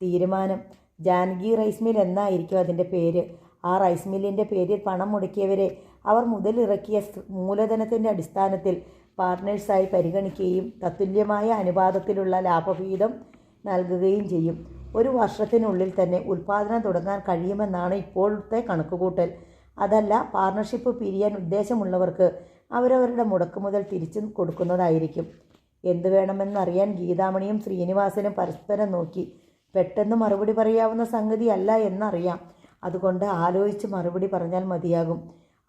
തീരുമാനം. ജാനകി റൈസ് മിൽ എന്നായിരിക്കും അതിൻ്റെ പേര്. ആ റൈസ് മില്ലിൻ്റെ പേരിൽ പണം മുടക്കിയവരെ അവർ മുതലിറക്കിയ മൂലധനത്തിൻ്റെ അടിസ്ഥാനത്തിൽ പാർട്ട്നേഴ്സായി പരിഗണിക്കുകയും തത്തുല്യമായ അനുപാതത്തിലുള്ള ലാഭവിഹിതം നൽകുകയും ചെയ്യും. 1 വർഷത്തിനുള്ളിൽ തന്നെ ഉൽപ്പാദനം തുടങ്ങാൻ കഴിയുമെന്നാണ് ഇപ്പോഴത്തെ കണക്കുകൂട്ടൽ. അതല്ല, പാർട്ണർഷിപ്പ് പിരിയാൻ ഉദ്ദേശമുള്ളവർക്ക് അവരവരുടെ മുടക്കുമുതൽ തിരിച്ചു കൊടുക്കുന്നതായിരിക്കും. എന്തു വേണമെന്നറിയാൻ ഗീതാമണിയും ശ്രീനിവാസനും പരസ്പരം നോക്കി. പെട്ടെന്ന് മറുപടി പറയാവുന്ന സംഗതിയല്ല എന്നറിയാം. അതുകൊണ്ട് ആലോചിച്ച് മറുപടി പറഞ്ഞാൽ മതിയാകും.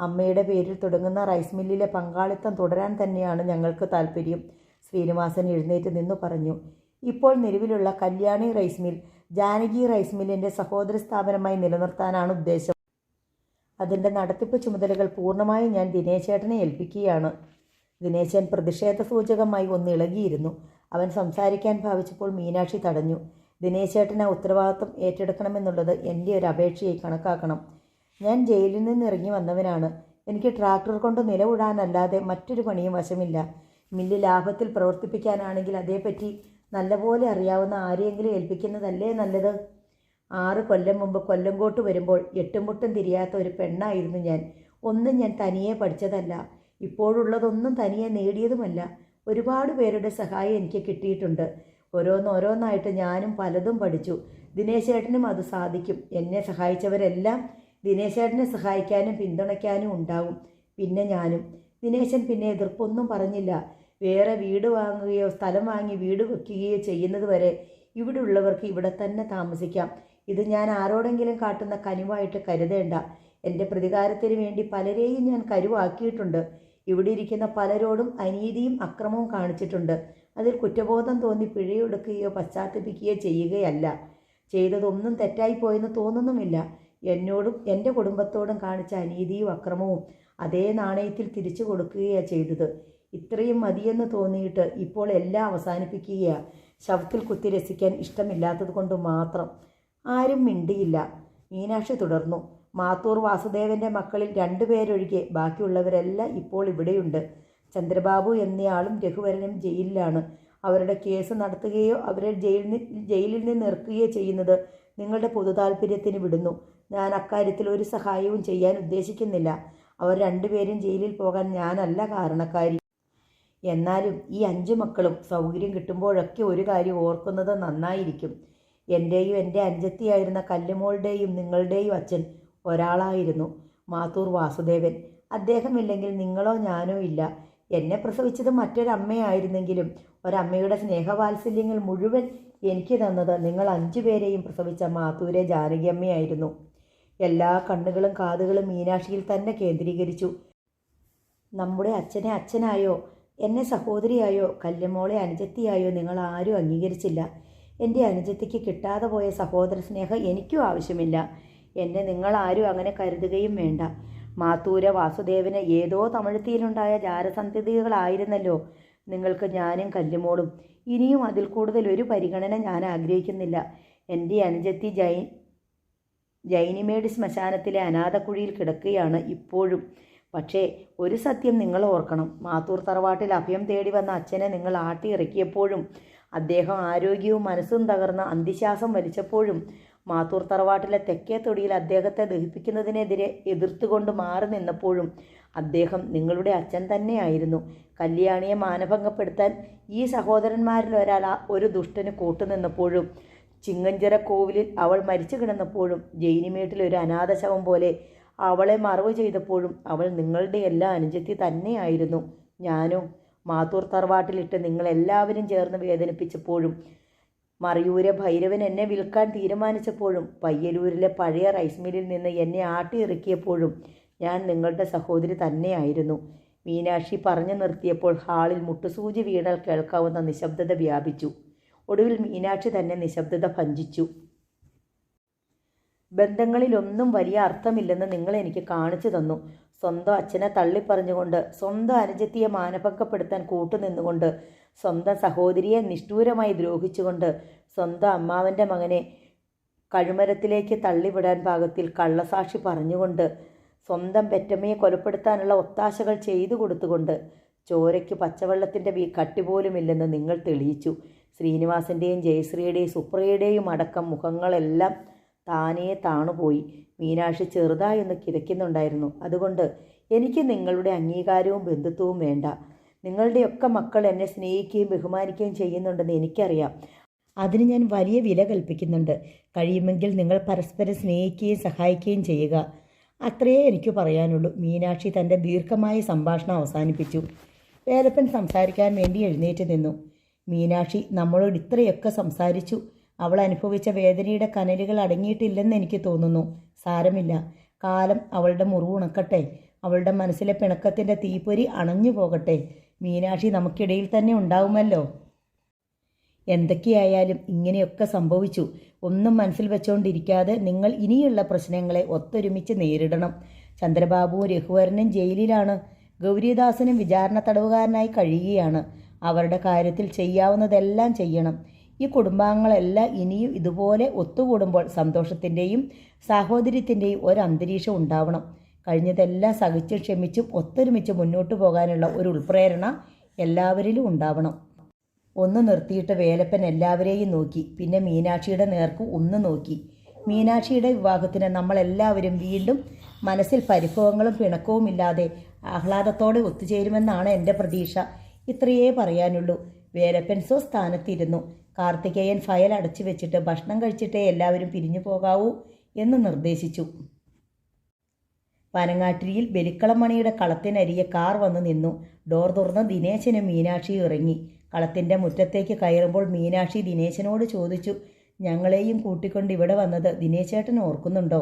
അമ്മയുടെ പേരിൽ തുടങ്ങുന്ന റൈസ് മില്ലിലെ പങ്കാളിത്തം തുടരാൻ തന്നെയാണ് ഞങ്ങൾക്ക് താല്പര്യം. ശ്രീനിവാസൻ എഴുന്നേറ്റ് നിന്നു പറഞ്ഞു. ഇപ്പോൾ നിലവിലുള്ള Kalyani rice mill Janaki rice മില്ലിൻ്റെ സഹോദര സ്ഥാപനമായി നിലനിർത്താനാണ് ഉദ്ദേശം. അതിൻ്റെ നടത്തിപ്പ് ചുമതലകൾ പൂർണ്ണമായും ഞാൻ ദിനേശേട്ടനെ ഏൽപ്പിക്കുകയാണ്. ദിനേശൻ പ്രതിഷേധ സൂചകമായി ഒന്നിളകിയിരുന്നു. അവൻ സംസാരിക്കാൻ ഭാവിച്ചപ്പോൾ മീനാക്ഷി തടഞ്ഞു. ദിനേശേട്ടൻ ആ ഉത്തരവാദിത്വം ഏറ്റെടുക്കണമെന്നുള്ളത് എൻ്റെ ഒരു അപേക്ഷയായി കണക്കാക്കണം. ഞാൻ ജയിലിൽ നിന്ന് ഇറങ്ങി വന്നവനാണ്. എനിക്ക് ട്രാക്ടർ കൊണ്ട് നിലവിടാനല്ലാതെ മറ്റൊരു പണിയും വശമില്ല. മില്ല് ലാഭത്തിൽ പ്രവർത്തിപ്പിക്കാനാണെങ്കിൽ അതേപ്പറ്റി നല്ലപോലെ അറിയാവുന്ന ആരെയെങ്കിലും ഏൽപ്പിക്കുന്നതല്ലേ നല്ലത്. 6 കൊല്ലം മുമ്പ് കൊല്ലങ്കോട്ട് വരുമ്പോൾ എട്ടുമുട്ടും തിരിയാത്ത ഒരു പെണ്ണായിരുന്നു ഞാൻ. ഒന്നും ഞാൻ തനിയെ പഠിച്ചതല്ല. ഇപ്പോഴുള്ളതൊന്നും തനിയെ നേടിയതുമല്ല. ഒരുപാട് പേരുടെ സഹായം എനിക്ക് കിട്ടിയിട്ടുണ്ട്. ഓരോന്നോരോന്നായിട്ട് ഞാനും പലതും പഠിച്ചു. ദിനേശേട്ടനും അത് സാധിക്കും. എന്നെ സഹായിച്ചവരെല്ലാം ദിനേശേട്ടനെ സഹായിക്കാനും പിന്തുണയ്ക്കാനും ഉണ്ടാവും. പിന്നെ ഞാനും. ദിനേശൻ പിന്നെ എതിർപ്പൊന്നും പറഞ്ഞില്ല. വേറെ വീട് വാങ്ങുകയോ സ്ഥലം വാങ്ങി വീട് വയ്ക്കുകയോ ചെയ്യുന്നത് വരെ ഇവിടെ ഉള്ളവർക്ക് ഇവിടെ തന്നെ താമസിക്കാം. ഇത് ഞാൻ ആരോടെങ്കിലും കാട്ടുന്ന കനിവായിട്ട് കരുതേണ്ട. എൻ്റെ പ്രതികാരത്തിന് വേണ്ടി പലരെയും ഞാൻ കരുവാക്കിയിട്ടുണ്ട്. ഇവിടെ ഇരിക്കുന്ന പലരോടും അനീതിയും അക്രമവും കാണിച്ചിട്ടുണ്ട്. അതിൽ കുറ്റബോധം തോന്നി പിഴയൊടുക്കുകയോ പശ്ചാത്തപിക്കുകയോ ചെയ്യുകയല്ല. ചെയ്തതൊന്നും തെറ്റായിപ്പോയെന്ന് തോന്നുന്നുമില്ല. എന്നോടും എൻ്റെ കുടുംബത്തോടും കാണിച്ച അനീതിയും അക്രമവും അതേ നാണയത്തിൽ തിരിച്ചു കൊടുക്കുകയാണ് ചെയ്തത്. ഇത്രയും മതിയെന്ന് തോന്നിയിട്ട് ഇപ്പോൾ എല്ലാം അവസാനിപ്പിക്കുകയാണ്. ശവത്തിൽ കുത്തി രസിക്കാൻ ഇഷ്ടമില്ലാത്തത് കൊണ്ട് മാത്രം. ആരും മിണ്ടിയില്ല. മീനാക്ഷി തുടർന്നു. മാത്തൂർ വാസുദേവൻ്റെ മക്കളിൽ 2 പേരൊഴികെ ബാക്കിയുള്ളവരെല്ലാം ഇപ്പോൾ ഇവിടെയുണ്ട്. ചന്ദ്രബാബു എന്നയാളും രഘുവരനും ജയിലിലാണ്. അവരുടെ കേസ് നടത്തുകയോ അവരെ ജയിലിൽ നിന്ന് ഇറക്കുകയോ ചെയ്യുന്നത് നിങ്ങളുടെ പൊതുതാൽപര്യത്തിന് വിടുന്നു. ഞാൻ അക്കാര്യത്തിൽ ഒരു സഹായവും ചെയ്യാൻ ഉദ്ദേശിക്കുന്നില്ല. അവർ 2 പേരും ജയിലിൽ പോകാൻ ഞാനല്ല കാരണക്കാരി. എന്നാലും ഈ 5 മക്കളും സൗകര്യം കിട്ടുമ്പോഴൊക്കെ ഒരു കാര്യം ഓർക്കുന്നത് നന്നായിരിക്കും. എൻ്റെയും എൻ്റെ അനുജത്തിയായിരുന്ന കല്ലുമോളുടെയും നിങ്ങളുടെയും അച്ഛൻ ഒരാളായിരുന്നു, മാത്തൂർ വാസുദേവൻ. അദ്ദേഹമില്ലെങ്കിൽ നിങ്ങളോ ഞാനോ ഇല്ല. എന്നെ പ്രസവിച്ചത് മറ്റൊരമ്മയായിരുന്നെങ്കിലും ഒരമ്മയുടെ സ്നേഹവാത്സല്യങ്ങൾ മുഴുവൻ എനിക്ക് തന്നത് നിങ്ങൾ 5 പേരെയും പ്രസവിച്ച മാത്തൂരെ ജാനകിയമ്മയായിരുന്നു. എല്ലാ കണ്ണുകളും കാതുകളും മീനാക്ഷിയിൽ തന്നെ കേന്ദ്രീകരിച്ചു. നമ്മുടെ അച്ഛനെ അച്ഛനായോ എന്നെ സഹോദരിയായോ കല്ലുമോളെ അനുജത്തിയായോ നിങ്ങൾ ആരും അംഗീകരിച്ചില്ല. എൻ്റെ അനുജത്തിക്ക് കിട്ടാതെ പോയ സഹോദര സ്നേഹം എനിക്കും ആവശ്യമില്ല. എന്നെ നിങ്ങളാരും അങ്ങനെ കരുതുകയും വേണ്ട. മാത്തൂര വാസുദേവന് ഏതോ തമിഴ്ത്തിയിലുണ്ടായ ജാരസന്ധതികളായിരുന്നല്ലോ നിങ്ങൾക്ക് ഞാനും കല്ലുമോളും. ഇനിയും അതിൽ കൂടുതൽ ഒരു പരിഗണന ഞാൻ ആഗ്രഹിക്കുന്നില്ല. എൻ്റെ അനുജത്തി ജൈനിമേട് ശ്മശാനത്തിലെ അനാഥക്കുഴിയിൽ കിടക്കുകയാണ് ഇപ്പോഴും. പക്ഷേ ഒരു സത്യം നിങ്ങൾ ഓർക്കണം. മാത്തൂർ തറവാട്ടിൽ അഭയം തേടി വന്ന അച്ഛനെ നിങ്ങൾ ആട്ടിയിറക്കിയപ്പോഴും അദ്ദേഹം ആരോഗ്യവും മനസ്സും തകർന്ന് അന്ത്യശ്വാസം വലിച്ചപ്പോഴും മാത്തൂർ തറവാട്ടിലെ തെക്കേ തൊടിയിൽ അദ്ദേഹത്തെ ദഹിപ്പിക്കുന്നതിനെതിരെ എതിർത്തുകൊണ്ട് മാറി നിന്നപ്പോഴും അദ്ദേഹം നിങ്ങളുടെ അച്ഛൻ തന്നെയായിരുന്നു. കല്യാണിയെ മാനഭംഗപ്പെടുത്താൻ ഈ സഹോദരന്മാരിൽ ഒരാൾ ഒരു ദുഷ്ടന് കൂട്ടുനിന്നപ്പോഴും ചിങ്ങഞ്ചിറ കോവിലിൽ അവൾ മരിച്ചു കിടന്നപ്പോഴും ജയിനിമേട്ടിൽ ഒരു അനാഥ ശവം പോലെ അവളെ മറവ് ചെയ്തപ്പോഴും അവൾ നിങ്ങളുടെ എല്ലാ അനുജത്തി തന്നെയായിരുന്നു. ഞാനോ മാത്തൂർ തറവാട്ടിലിട്ട് നിങ്ങളെല്ലാവരും ചേർന്ന് വേദനിപ്പിച്ചപ്പോഴും മറയൂരെ ഭൈരവൻ എന്നെ വിൽക്കാൻ തീരുമാനിച്ചപ്പോഴും പയ്യലൂരിലെ പഴയ റൈസ് മില്ലിൽ നിന്ന് എന്നെ ആട്ടിയിറക്കിയപ്പോഴും ഞാൻ നിങ്ങളുടെ സഹോദരി തന്നെയായിരുന്നു. മീനാക്ഷി പറഞ്ഞു നിർത്തിയപ്പോൾ ഹാളിൽ മുട്ടുസൂചി വീണാൽ കേൾക്കാവുന്ന നിശബ്ദത വ്യാപിച്ചു. ഒടുവിൽ മീനാക്ഷി തന്നെ നിശബ്ദത ഭഞ്ജിച്ചു. ബന്ധങ്ങളിലൊന്നും വലിയ അർത്ഥമില്ലെന്ന് നിങ്ങൾ എനിക്ക് കാണിച്ചു തന്നു. സ്വന്തം അച്ഛനെ തള്ളിപ്പറഞ്ഞുകൊണ്ട്, സ്വന്തം അനുജത്തിയെ മാനഭംഗപ്പെടുത്താൻ കൂട്ടുനിന്നുകൊണ്ട്, സ്വന്തം സഹോദരിയെ നിഷ്ഠൂരമായി ദ്രോഹിച്ചുകൊണ്ട്, സ്വന്തം അമ്മാവൻ്റെ മകനെ കഴുമരത്തിലേക്ക് തള്ളിവിടാൻ പാകത്തിൽ കള്ളസാക്ഷി പറഞ്ഞുകൊണ്ട്, സ്വന്തം പെറ്റമ്മയെ കൊലപ്പെടുത്താനുള്ള ഒത്താശകൾ ചെയ്തു കൊടുത്തുകൊണ്ട്, ചോരയ്ക്ക് പച്ചവെള്ളത്തിൻ്റെ കട്ടിപോലുമില്ലെന്ന് നിങ്ങൾ തെളിയിച്ചു. ശ്രീനിവാസൻ്റെയും ജയശ്രീയുടെയും സുപ്രയുടെയും അടക്കം മുഖങ്ങളെല്ലാം താനേ താണുപോയി. മീനാക്ഷി ചെറുതായൊന്ന് കിതയ്ക്കുന്നുണ്ടായിരുന്നു. അതുകൊണ്ട് എനിക്ക് നിങ്ങളുടെ അംഗീകാരവും ബന്ധുത്വവും വേണ്ട. നിങ്ങളുടെയൊക്കെ മക്കൾ എന്നെ സ്നേഹിക്കുകയും ബഹുമാനിക്കുകയും ചെയ്യുന്നുണ്ടെന്ന് എനിക്കറിയാം. അതിന് ഞാൻ വലിയ വില കൽപ്പിക്കുന്നുണ്ട്. കഴിയുമെങ്കിൽ നിങ്ങൾ പരസ്പരം സ്നേഹിക്കുകയും സഹായിക്കുകയും ചെയ്യുക. അത്രയേ എനിക്ക് പറയാനുള്ളൂ. മീനാക്ഷി തൻ്റെ ദീർഘമായ സംഭാഷണം അവസാനിപ്പിച്ചു. വേലപ്പൻ സംസാരിക്കാൻ വേണ്ടി എഴുന്നേറ്റ് നിന്നു. മീനാക്ഷി നമ്മളോട് ഇത്രയൊക്കെ സംസാരിച്ചു. അവൾ അനുഭവിച്ച വേദനയുടെ കനലുകൾ അടങ്ങിയിട്ടില്ലെന്ന് എനിക്ക് തോന്നുന്നു. സാരമില്ല, കാലം അവളുടെ മുറിവുണക്കട്ടെ. അവളുടെ മനസ്സിലെ പിണക്കത്തിൻ്റെ തീപ്പൊരി അണഞ്ഞു പോകട്ടെ. മീനാക്ഷി നമുക്കിടയിൽ തന്നെ ഉണ്ടാവുമല്ലോ. എന്തൊക്കെയായാലും ഇങ്ങനെയൊക്കെ സംഭവിച്ചു. ഒന്നും മനസ്സിൽ വെച്ചുകൊണ്ടിരിക്കാതെ നിങ്ങൾ ഇനിയുള്ള പ്രശ്നങ്ങളെ ഒത്തൊരുമിച്ച് നേരിടണം. ചന്ദ്രബാബുവും രഘുവരനും ജയിലിലാണ്. ഗൗരിദാസനും വിചാരണ തടവുകാരനായി കഴിയുകയാണ്. അവരുടെ കാര്യത്തിൽ ചെയ്യാവുന്നതെല്ലാം ചെയ്യണം. ഈ കുടുംബാംഗങ്ങളെല്ലാം ഇനിയും ഇതുപോലെ ഒത്തുകൂടുമ്പോൾ സന്തോഷത്തിൻ്റെയും സാഹോദര്യത്തിൻ്റെയും ഒരന്തരീക്ഷം ഉണ്ടാവണം. കഴിഞ്ഞതെല്ലാം സഹിച്ചും ക്ഷമിച്ചും ഒത്തൊരുമിച്ച് മുന്നോട്ട് പോകാനുള്ള ഒരു ഉൾപ്രേരണ എല്ലാവരിലും ഉണ്ടാവണം. ഒന്ന് നിർത്തിയിട്ട് വേലപ്പൻ എല്ലാവരെയും നോക്കി. പിന്നെ മീനാക്ഷിയുടെ നേർക്ക് ഒന്ന് നോക്കി. മീനാക്ഷിയുടെ വിവാഹത്തിന് നമ്മളെല്ലാവരും വീണ്ടും മനസ്സിൽ പരിഭവങ്ങളും പിണക്കവും ഇല്ലാതെ ആഹ്ലാദത്തോടെ ഒത്തുചേരുമെന്നാണ് എൻ്റെ പ്രതീക്ഷ. ഇത്രയേ പറയാനുള്ളൂ. വേലപ്പൻ സ്വസ്ഥാനത്തിരുന്നു. കാർത്തികേയൻ ഫയൽ അടച്ചു വെച്ചിട്ട് ഭക്ഷണം കഴിച്ചിട്ടേ എല്ലാവരും പിരിഞ്ഞു പോകാവൂ എന്ന് നിർദ്ദേശിച്ചു. പനങ്ങാട്ടിരിയിൽ ബലിക്കളമണിയുടെ കളത്തിനരികെ കാർ വന്നു നിന്നു. ഡോർ തുറന്ന് ദിനേശനും മീനാക്ഷിയും ഇറങ്ങി. കളത്തിൻ്റെ മുറ്റത്തേക്ക് കയറുമ്പോൾ മീനാക്ഷി ദിനേശനോട് ചോദിച്ചു, ഞങ്ങളെയും കൂട്ടിക്കൊണ്ട് ഇവിടെ വന്നത് ദിനേശേട്ടൻ ഓർക്കുന്നുണ്ടോ?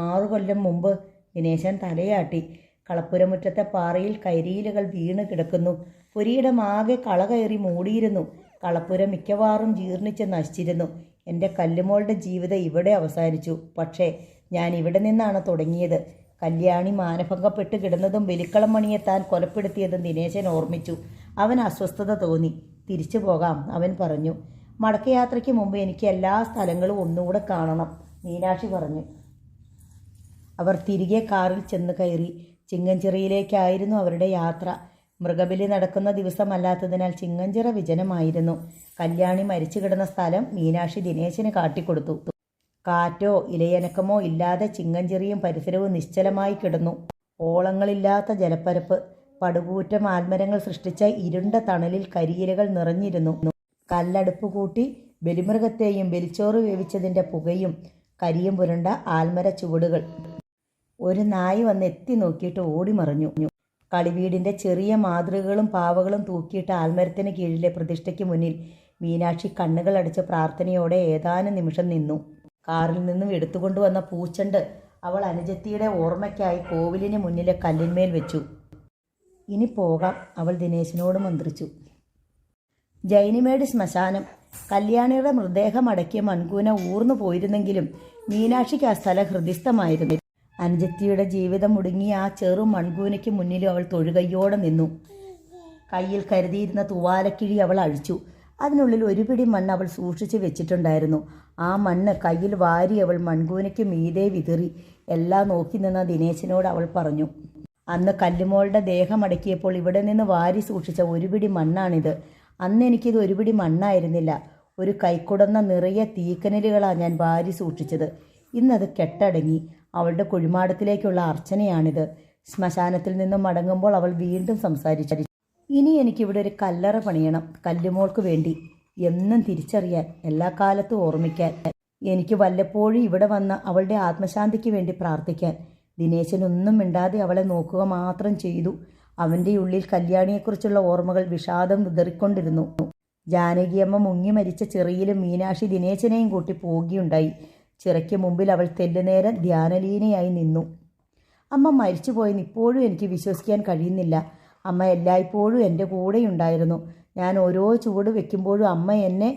6 കൊല്ലം മുമ്പ്. ദിനേശൻ തലയാട്ടി. കളപ്പുരമുറ്റത്തെ പാറയിൽ കരിയിലുകൾ വീണ് കിടക്കുന്നു. പുരിയിടമാകെ കള കയറി മൂടിയിരുന്നു. കളപ്പുരം മിക്കവാറും ജീർണിച്ച് നശിച്ചിരുന്നു. എൻ്റെ കല്ലുമോളുടെ ജീവിതം ഇവിടെ അവസാനിച്ചു. പക്ഷേ ഞാൻ ഇവിടെ നിന്നാണ് തുടങ്ങിയത്. കല്യാണി മാനഭംഗപ്പെട്ട് കിടന്നതും ബലിക്കളം മണിയെ താൻ കൊലപ്പെടുത്തിയതും ദിനേശൻ ഓർമ്മിച്ചു. അവൻ അസ്വസ്ഥത തോന്നി. തിരിച്ചു പോകാം, അവൻ പറഞ്ഞു. മടക്കയാത്രയ്ക്ക് മുമ്പ് എനിക്ക് എല്ലാ സ്ഥലങ്ങളും ഒന്നുകൂടെ കാണണം, മീനാക്ഷി പറഞ്ഞു. അവർ തിരികെ കാറിൽ ചെന്ന് കയറി. ചിങ്ങഞ്ചിറയിലേക്കായിരുന്നു അവരുടെ യാത്ര. മൃഗബലി നടക്കുന്ന ദിവസമല്ലാത്തതിനാൽ ചിങ്ങഞ്ചിറ വിജനമായിരുന്നു. കല്യാണി മരിച്ചു കിടന്ന സ്ഥലം മീനാക്ഷി ദിനേശന് കാട്ടിക്കൊടുത്തു. കാറ്റോ ഇലയനക്കമോ ഇല്ലാതെ ചിങ്ങഞ്ചിറയും പരിസരവും നിശ്ചലമായി കിടന്നു. ഓളങ്ങളില്ലാത്ത ജലപ്പരപ്പ്. പടുകൂറ്റം ആൽമരങ്ങൾ സൃഷ്ടിച്ച ഇരുണ്ട തണലിൽ കരിയിലകൾ നിറഞ്ഞിരുന്നു. കല്ലടുപ്പ് കൂട്ടി ബലിമൃഗത്തെയും ബലിച്ചോറ് വേവിച്ചതിൻ്റെ പുകയും കരിയും പുരണ്ട ആൽമര ചുവടുകൾ. ഒരു നായി വന്ന് എത്തി നോക്കിയിട്ട് ഓടിമറഞ്ഞു. കളിവീടിൻ്റെ ചെറിയ മാതൃകകളും പാവകളും തൂക്കിയിട്ട് ആൽമരത്തിന് കീഴിലെ പ്രതിഷ്ഠയ്ക്ക് മുന്നിൽ മീനാക്ഷി കണ്ണുകൾ അടിച്ച് പ്രാർത്ഥനയോടെ ഏതാനും നിമിഷം നിന്നു. കാറിൽ നിന്നും എടുത്തുകൊണ്ടുവന്ന പൂച്ചണ്ട് അവൾ അനുജത്തിയുടെ ഓർമ്മയ്ക്കായി കോവിലിന് മുന്നിലെ കല്ലിന്മേൽ വെച്ചു. ഇനി പോകാം, അവൾ ദിനേശനോട് മന്ത്രിച്ചു. ജൈനിമേട് ശ്മശാനം. കല്യാണിയുടെ മൃതദേഹം അടക്കിയ മൺകൂന ഊർന്നു പോയിരുന്നെങ്കിലും മീനാക്ഷിക്ക് ആ സ്ഥലം ഹൃദിസ്ഥമായിരുന്നു. അനുജത്തിയുടെ ജീവിതം മുടുങ്ങിയ ആ ചെറു മൺകൂനയ്ക്ക് മുന്നിലും അവൾ തൊഴുകയ്യോടെ നിന്നു. കയ്യിൽ കരുതിയിരുന്ന തുവാലക്കിഴി അവൾ അഴിച്ചു. അതിനുള്ളിൽ ഒരു പിടി മണ്ണ് അവൾ സൂക്ഷിച്ച് വെച്ചിട്ടുണ്ടായിരുന്നു. ആ മണ്ണ് കയ്യിൽ വാരി അവൾ മൺകൂനയ്ക്ക് മീതെ വിതറി. എല്ലാം നോക്കി നിന്ന ദിനേശനോട് അവൾ പറഞ്ഞു, അന്ന് കല്ലുമോളുടെ ദേഹം അടക്കിയപ്പോൾ ഇവിടെ നിന്ന് വാരി സൂക്ഷിച്ച ഒരു പിടി മണ്ണാണിത്. അന്ന് എനിക്കിത് ഒരു പിടി മണ്ണായിരുന്നില്ല. ഒരു കൈക്കുടന്ന നിറയെ തീക്കനലുകളാണ് ഞാൻ വാരി സൂക്ഷിച്ചത്. ഇന്നത് കെട്ടടങ്ങി. അവളുടെ കുഴിമാടത്തിലേക്കുള്ള അർച്ചനയാണിത്. ശ്മശാനത്തിൽ നിന്നും മടങ്ങുമ്പോൾ അവൾ വീണ്ടും സംസാരിച്ചു. ഇനി എനിക്കിവിടെ ഒരു കല്ലറ പണിയണം, കല്ലുമോൾക്ക് വേണ്ടി. എന്നും തിരിച്ചറിയാൻ, എല്ലാ കാലത്തും ഓർമ്മിക്കാൻ. എനിക്ക് വല്ലപ്പോഴും ഇവിടെ വന്ന് അവളുടെ ആത്മശാന്തിക്ക് വേണ്ടി പ്രാർത്ഥിക്കാൻ. ദിനേശനൊന്നും മിണ്ടാതെ അവളെ നോക്കുക മാത്രം ചെയ്തു. അവൻ്റെ ഉള്ളിൽ കല്യാണിയെക്കുറിച്ചുള്ള ഓർമ്മകൾ വിഷാദം വിതറിക്കൊണ്ടിരുന്നു. ജാനകിയമ്മ മുങ്ങി മരിച്ച ചിറയിലും മീനാക്ഷി ദിനേശനെയും കൂട്ടി പോവുകയുണ്ടായി. ചിറയ്ക്ക് മുമ്പിൽ അവൾ തെല്ലുനേരം ധ്യാനലീനയായി നിന്നു. അമ്മ മരിച്ചുപോയെന്ന് ഇപ്പോഴും എനിക്ക് വിശ്വസിക്കാൻ കഴിയുന്നില്ല. അമ്മ എല്ലായ്പ്പോഴും എൻ്റെ കൂടെയുണ്ടായിരുന്നു. ഞാൻ ഓരോ ചുവട് വെക്കുമ്പോഴും അമ്മ എന്നെ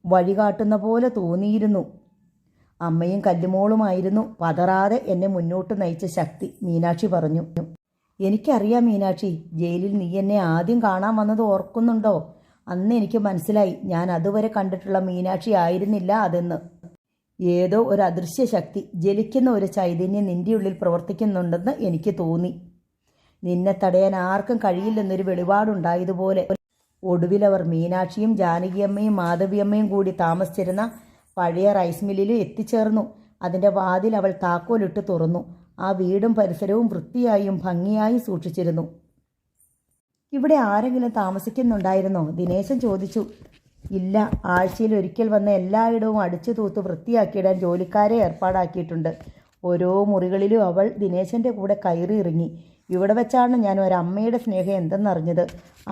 വഴികാട്ടുന്ന പോലെ തോന്നിയിരുന്നു. അമ്മയും കല്ലുമോളുമായിരുന്നു പതറാതെ എന്നെ മുന്നോട്ട് നയിച്ച ശക്തി, മീനാക്ഷി പറഞ്ഞു. എനിക്കറിയാം മീനാക്ഷി, ജയിലിൽ നീ എന്നെ ആദ്യം കാണാൻ വന്നത് ഓർക്കുന്നുണ്ടോ? അന്ന് എനിക്ക് മനസ്സിലായി, ഞാൻ അതുവരെ കണ്ടിട്ടുള്ള മീനാക്ഷി ആയിരുന്നില്ല അതെന്ന്. ഏതോ ഒരു അദൃശ്യ ശക്തി, ജലിക്കുന്ന ഒരു ചൈതന്യം നിൻ്റെ ഉള്ളിൽ പ്രവർത്തിക്കുന്നുണ്ടെന്ന് എനിക്ക് തോന്നി. നിന്നെ തടയാൻ ആർക്കും കഴിയില്ലെന്നൊരു വെളിപാടുണ്ടായതുപോലെ. ഒടുവിലവർ മീനാക്ഷിയും ജാനകിയമ്മയും മാധവിയമ്മയും കൂടി താമസിച്ചിരുന്ന പഴയ റൈസ് മില്ലിൽ എത്തിച്ചേർന്നു. അതിൻ്റെ വാതിൽ അവൾ താക്കോലിട്ട് തുറന്നു. ആ വീടും പരിസരവും വൃത്തിയായും ഭംഗിയായും സൂക്ഷിച്ചിരുന്നു. ഇവിടെ ആരെങ്കിലും താമസിക്കുന്നുണ്ടായിരുന്നോ? ദിനേശൻ ചോദിച്ചു. ഇല്ല, ആഴ്ചയിൽ ഒരിക്കൽ വന്ന് എല്ലായിടവും അടിച്ചു തൂത്ത് വൃത്തിയാക്കിയിടാൻ ജോലിക്കാരെ ഏർപ്പാടാക്കിയിട്ടുണ്ട്. ഓരോ മുറികളിലും അവൾ ദിനേശൻ്റെ കൂടെ കയറി ഇറങ്ങി. ഇവിടെ വെച്ചാണ് ഞാൻ ഒരമ്മയുടെ സ്നേഹം എന്തെന്നറിഞ്ഞത്.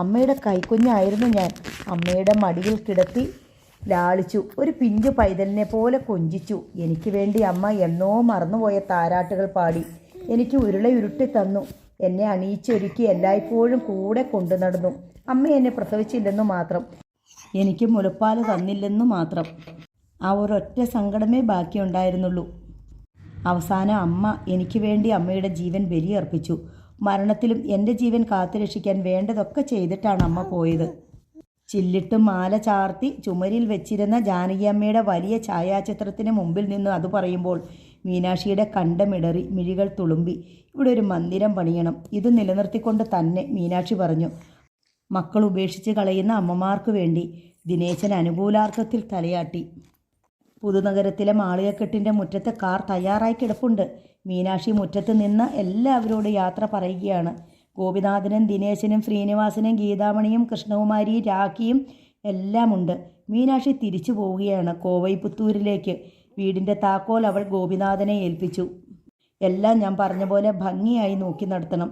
അമ്മയുടെ കൈക്കുഞ്ഞായിരുന്നു ഞാൻ. അമ്മയുടെ മടിയിൽ കിടത്തി ലാളിച്ചു. ഒരു പിഞ്ചു പൈതലിനെ പോലെ കൊഞ്ചിച്ചു. എനിക്ക് വേണ്ടി അമ്മ എന്നോ മറന്നുപോയ താരാട്ടുകൾ പാടി. എനിക്ക് ഉരുളയുരുട്ടി തന്നു. എന്നെ അണിയിച്ചൊരുക്കി എല്ലായ്പ്പോഴും കൂടെ കൊണ്ടു നടന്നു. അമ്മ എന്നെ പ്രസവിച്ചില്ലെന്നു മാത്രം, എനിക്ക് മുലപ്പാൽ തന്നില്ലെന്നു മാത്രം. ആ ഒരൊറ്റ സങ്കടമേ ബാക്കിയുണ്ടായിരുന്നുള്ളൂ. അവസാനം അമ്മ എനിക്ക് വേണ്ടി അമ്മയുടെ ജീവൻ ബലിയർപ്പിച്ചു. മരണത്തിലും എൻ്റെ ജീവൻ കാത്തുരക്ഷിക്കാൻ വേണ്ടതൊക്കെ ചെയ്തിട്ടാണ് അമ്മ പോയത്. ചില്ലിട്ട് മാല ചാർത്തി ചുമരിൽ വെച്ചിരുന്ന ജാനകിയമ്മയുടെ വലിയ ഛായാചിത്രത്തിന് മുമ്പിൽ നിന്ന് അത് പറയുമ്പോൾ മീനാക്ഷിയുടെ കണ്ടമിടറി, മിഴികൾ തുളുമ്പി. ഇവിടെ ഒരു മന്ദിരം പണിയണം, ഇത് നിലനിർത്തിക്കൊണ്ട് തന്നെ, മീനാക്ഷി പറഞ്ഞു. മക്കൾ ഉപേക്ഷിച്ച് കളയുന്ന അമ്മമാർക്ക് വേണ്ടി. ദിനേശൻ അനുകൂലാർത്ഥത്തിൽ തലയാട്ടി. പുതുനഗരത്തിലെ മാളികക്കെട്ടിൻ്റെ മുറ്റത്ത് കാർ തയ്യാറായി കിടപ്പുണ്ട്. മീനാക്ഷി മുറ്റത്ത് നിന്ന് എല്ലാവരോടും യാത്ര പറയുകയാണ്. ഗോപിനാഥനും ദിനേശനും ശ്രീനിവാസനും ഗീതാമണിയും കൃഷ്ണകുമാരിയും രാഖിയും എല്ലാമുണ്ട്. മീനാക്ഷി തിരിച്ചു പോവുകയാണ് കോവൈപുത്തൂരിലേക്ക്. വീടിൻ്റെ താക്കോൽ അവൾ ഗോപിനാഥനെ ഏൽപ്പിച്ചു. എല്ലാം ഞാൻ പറഞ്ഞ പോലെ ഭംഗിയായി നോക്കി നടത്തണം.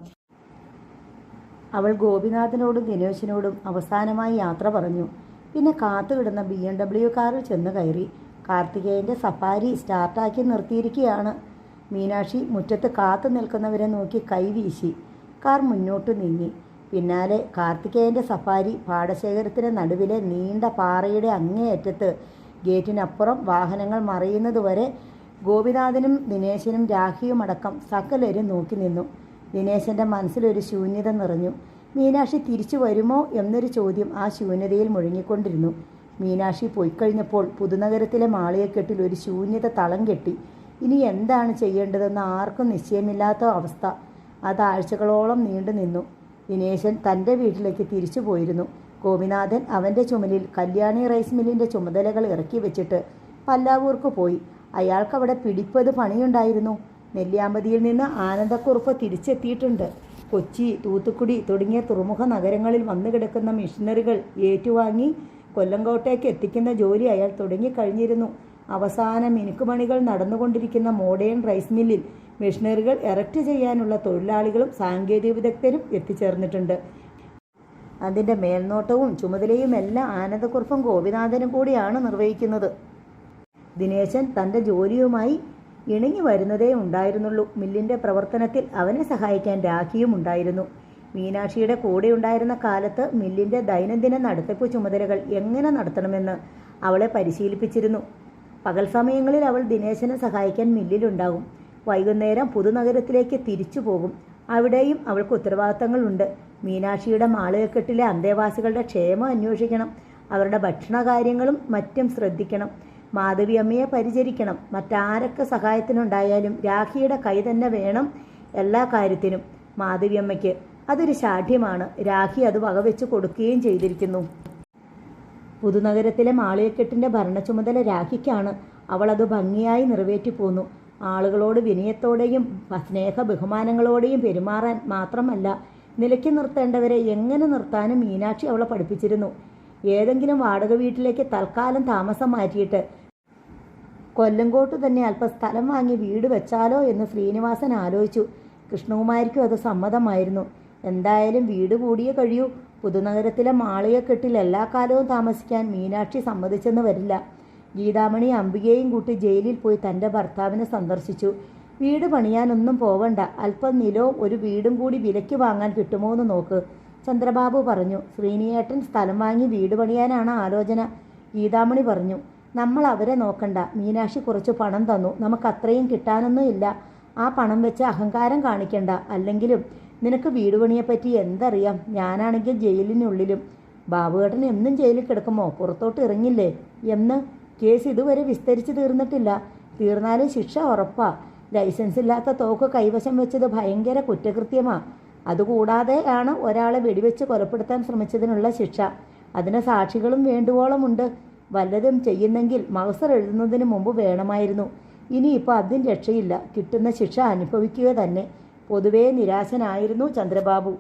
അവൾ ഗോപിനാഥനോടും ദിനേശനോടും അവസാനമായി യാത്ര പറഞ്ഞു. പിന്നെ കാത്തുകിടന്ന BMW കാറിൽ ചെന്ന് കയറി. കാർത്തികേയൻ്റെ സഫാരി സ്റ്റാർട്ടാക്കി നിർത്തിയിരിക്കുകയാണ്. മീനാക്ഷി മുറ്റത്ത് കാത്തു നിൽക്കുന്നവരെ നോക്കി കൈവീശി. കാർ മുന്നോട്ട് നീങ്ങി. പിന്നാലെ കാർത്തികേയൻ്റെ സഫാരി. പാടശേഖരത്തിന് നടുവിലെ നീണ്ട പാറയുടെ അങ്ങേയറ്റത്ത് ഗേറ്റിനപ്പുറം വാഹനങ്ങൾ മറയുന്നതുവരെ ഗോപിനാഥനും ദിനേശനും രാഖിയുമടക്കം സകലരും നോക്കി നിന്നു. ദിനേശൻ്റെ മനസ്സിലൊരു ശൂന്യത നിറഞ്ഞു. മീനാക്ഷി തിരിച്ചു വരുമോ എന്നൊരു ചോദ്യം ആ ശൂന്യതയിൽ മുഴങ്ങിക്കൊണ്ടിരുന്നു. മീനാക്ഷി പോയിക്കഴിഞ്ഞപ്പോൾ പുതുനഗരത്തിലെ മാളികക്കെട്ടിൽ ഒരു ശൂന്യത തളം കെട്ടി. ഇനി എന്താണ് ചെയ്യേണ്ടതെന്ന് ആർക്കും നിശ്ചയമില്ലാത്ത അവസ്ഥ. അത് ആഴ്ചകളോളം നീണ്ടു നിന്നു. ദിനേശൻ തൻ്റെ വീട്ടിലേക്ക് തിരിച്ചു പോയിരുന്നു. ഗോപിനാഥൻ അവൻ്റെ ചുമലിൽ കല്യാണി റൈസ് മില്ലിൻ്റെ ചുമതലകൾ ഇറക്കി വെച്ചിട്ട് പല്ലാവൂർക്ക് പോയി. അയാൾക്കവിടെ പിടിപ്പത് പണിയുണ്ടായിരുന്നു. നെല്ലിയാമ്പതിയിൽ നിന്ന് ആനന്ദക്കുറുപ്പ് തിരിച്ചെത്തിയിട്ടുണ്ട്. കൊച്ചി, തൂത്തുക്കുടി തുടങ്ങിയ തുറമുഖ നഗരങ്ങളിൽ വന്നു കിടക്കുന്ന മിഷനറികൾ ഏറ്റുവാങ്ങി കൊല്ലങ്കോട്ടേക്ക് എത്തിക്കുന്ന ജോലി അയാൾ തുടങ്ങിക്കഴിഞ്ഞിരുന്നു. അവസാന മിനുക്കുമണികൾ നടന്നുകൊണ്ടിരിക്കുന്ന മോഡേൺ റൈസ് മില്ലിൽ മിഷനറികൾ എറക്റ്റ് ചെയ്യാനുള്ള തൊഴിലാളികളും സാങ്കേതിക വിദഗ്ധരും എത്തിച്ചേർന്നിട്ടുണ്ട്. അതിൻ്റെ മേൽനോട്ടവും ചുമതലയുമെല്ലാം ആനന്ദക്കുറുപ്പും ഗോപിനാഥനും കൂടിയാണ് നിർവഹിക്കുന്നത്. ദിനേശൻ തൻ്റെ ജോലിയുമായി ഇണങ്ങി വരുന്നതേ ഉണ്ടായിരുന്നുള്ളൂ. മില്ലിൻ്റെ പ്രവർത്തനത്തിൽ അവനെ സഹായിക്കാൻ രാഖിയും ഉണ്ടായിരുന്നു. മീനാക്ഷിയുടെ കൂടെ ഉണ്ടായിരുന്ന കാലത്ത് മില്ലിൻ്റെ ദൈനംദിന നടത്തിപ്പ് ചുമതലകൾ എങ്ങനെ നടത്തണമെന്ന് അവളെ പരിശീലിപ്പിച്ചിരുന്നു. പകൽ സമയങ്ങളിൽ അവൾ ദിനേശനെ സഹായിക്കാൻ മില്ലിലുണ്ടാകും. വൈകുന്നേരം പുതുനഗരത്തിലേക്ക് തിരിച്ചു പോകും. അവിടെയും അവൾക്ക് ഉത്തരവാദിത്തങ്ങളുണ്ട്. മീനാക്ഷിയുടെ മാളികക്കെട്ടിലെ അന്തേവാസികളുടെ ക്ഷേമം അന്വേഷിക്കണം. അവരുടെ ഭക്ഷണകാര്യങ്ങളും മറ്റും ശ്രദ്ധിക്കണം. മാധവി അമ്മയെ പരിചരിക്കണം. മറ്റാരൊക്കെ സഹായത്തിനുണ്ടായാലും രാഖിയുടെ കൈ തന്നെ വേണം എല്ലാ കാര്യത്തിനും. മാധവി അമ്മയ്ക്ക് അതൊരു ശാഠ്യമാണ്. രാഖി അത് വകവെച്ച് കൊടുക്കുകയും ചെയ്തിരിക്കുന്നു. പുതുനഗരത്തിലെ മാളികക്കെട്ടിൻ്റെ ഭരണച്ചുമതല രാഖിക്കാണ്. അവളത് ഭംഗിയായി നിറവേറ്റിപ്പോന്നു. ആളുകളോട് വിനയത്തോടെയും സ്നേഹ ബഹുമാനങ്ങളോടെയും പെരുമാറാൻ മാത്രമല്ല, നിലയ്ക്ക് നിർത്തേണ്ടവരെ എങ്ങനെ നിർത്താനും മീനാക്ഷി അവളെ പഠിപ്പിച്ചിരുന്നു. ഏതെങ്കിലും വാടക വീട്ടിലേക്ക് തൽക്കാലം താമസം മാറ്റിയിട്ട് കൊല്ലങ്കോട്ട് തന്നെ അല്പം സ്ഥലം വാങ്ങി വീട് വെച്ചാലോ എന്ന് ശ്രീനിവാസൻ ആലോചിച്ചു. കൃഷ്ണകുമാരിക്കും അത് സമ്മതമായിരുന്നു. എന്തായാലും വീട് കൂടിയേ കഴിയൂ. പുതുനഗരത്തിലെ മാളികക്കെട്ടിൽ എല്ലാ കാലവും താമസിക്കാൻ മീനാക്ഷി സമ്മതിച്ചെന്ന് വരില്ല. ഗീതാമണി അംബികയെയും കൂട്ടി ജയിലിൽ പോയി തൻ്റെ ഭർത്താവിനെ സന്ദർശിച്ചു. വീട് പണിയാനൊന്നും പോവണ്ട, അല്പം നിലവും ഒരു വീടും കൂടി വിലയ്ക്ക് വാങ്ങാൻ കിട്ടുമോ എന്ന് നോക്ക്, ചന്ദ്രബാബു പറഞ്ഞു. ശ്രീനിയേട്ടൻ സ്ഥലം വാങ്ങി വീട് പണിയാനാണ് ആലോചന, ഗീതാമണി പറഞ്ഞു. നമ്മൾ അവരെ നോക്കണ്ട. മീനാക്ഷി കുറച്ച് പണം തന്നു. നമുക്കത്രയും കിട്ടാനൊന്നും ഇല്ല. ആ പണം വെച്ച് അഹങ്കാരം കാണിക്കണ്ട. അല്ലെങ്കിലും നിനക്ക് വീട് പണിയെപ്പറ്റി എന്തറിയാം? ഞാനാണെങ്കിൽ ജയിലിനുള്ളിലും. ബാബുവേട്ടൻ എന്നും ജയിലിൽ കിടക്കുമോ? പുറത്തോട്ട് ഇറങ്ങില്ലേ എന്ന്? കേസ് ഇതുവരെ വിസ്തരിച്ച് തീർന്നിട്ടില്ല. തീർന്നാലും ശിക്ഷ ഉറപ്പാ. ലൈസൻസ് ഇല്ലാത്ത തോക്ക് കൈവശം വെച്ചത് ഭയങ്കര കുറ്റകൃത്യമാണ്. അതുകൂടാതെയാണ് ഒരാളെ വെടിവെച്ച് കൊലപ്പെടുത്താൻ ശ്രമിച്ചതിനുള്ള ശിക്ഷ. അതിന് സാക്ഷികളും വേണ്ടുവോളമുണ്ട്. വല്ലതും ചെയ്യുന്നെങ്കിൽ മഹസർ എഴുതുന്നതിന് മുമ്പ് വേണമായിരുന്നു. ഇനിയിപ്പോൾ അതിന് രക്ഷയില്ല. കിട്ടുന്ന ശിക്ഷ അനുഭവിക്കുക തന്നെ. പൊതുവേ നിരാശനായിരുന്നു ചന്ദ്രബാബു.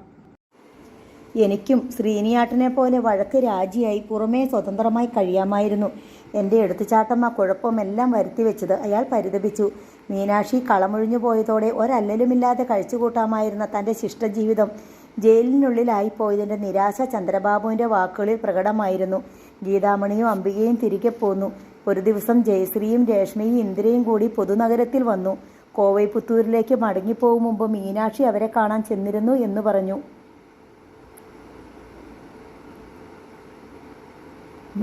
എനിക്കും ശ്രീനിയാട്ടനെ പോലെ വഴക്ക് രാജിയായി പുറമേ സ്വതന്ത്രമായി കഴിയാമായിരുന്നു. എൻ്റെ എടുത്തുചാട്ടമ്മ കുഴപ്പമെല്ലാം വരുത്തി വെച്ചത്, അയാൾ പരിതപിച്ചു. മീനാക്ഷി കളമൊഴിഞ്ഞു പോയതോടെ ഒരല്ലലുമില്ലാതെ കഴിച്ചുകൂട്ടാമായിരുന്ന തൻ്റെ ശിഷ്ടജീവിതം ജയിലിനുള്ളിലായിപ്പോയതിൻ്റെ നിരാശ ചന്ദ്രബാബുവിൻ്റെ വാക്കുകളിൽ പ്രകടമായിരുന്നു. ഗീതാമണിയും അംബികയും തിരികെ പോന്നു. ഒരു ദിവസം ജയശ്രീയും രേഷ്മയും ഇന്ദിരയും കൂടി പുതുനഗരത്തിൽ വന്നു. കോവൈപ്പുത്തൂരിലേക്ക് മടങ്ങിപ്പോകും മുമ്പ് മീനാക്ഷി അവരെ കാണാൻ ചെന്നിരുന്നു എന്ന് പറഞ്ഞു.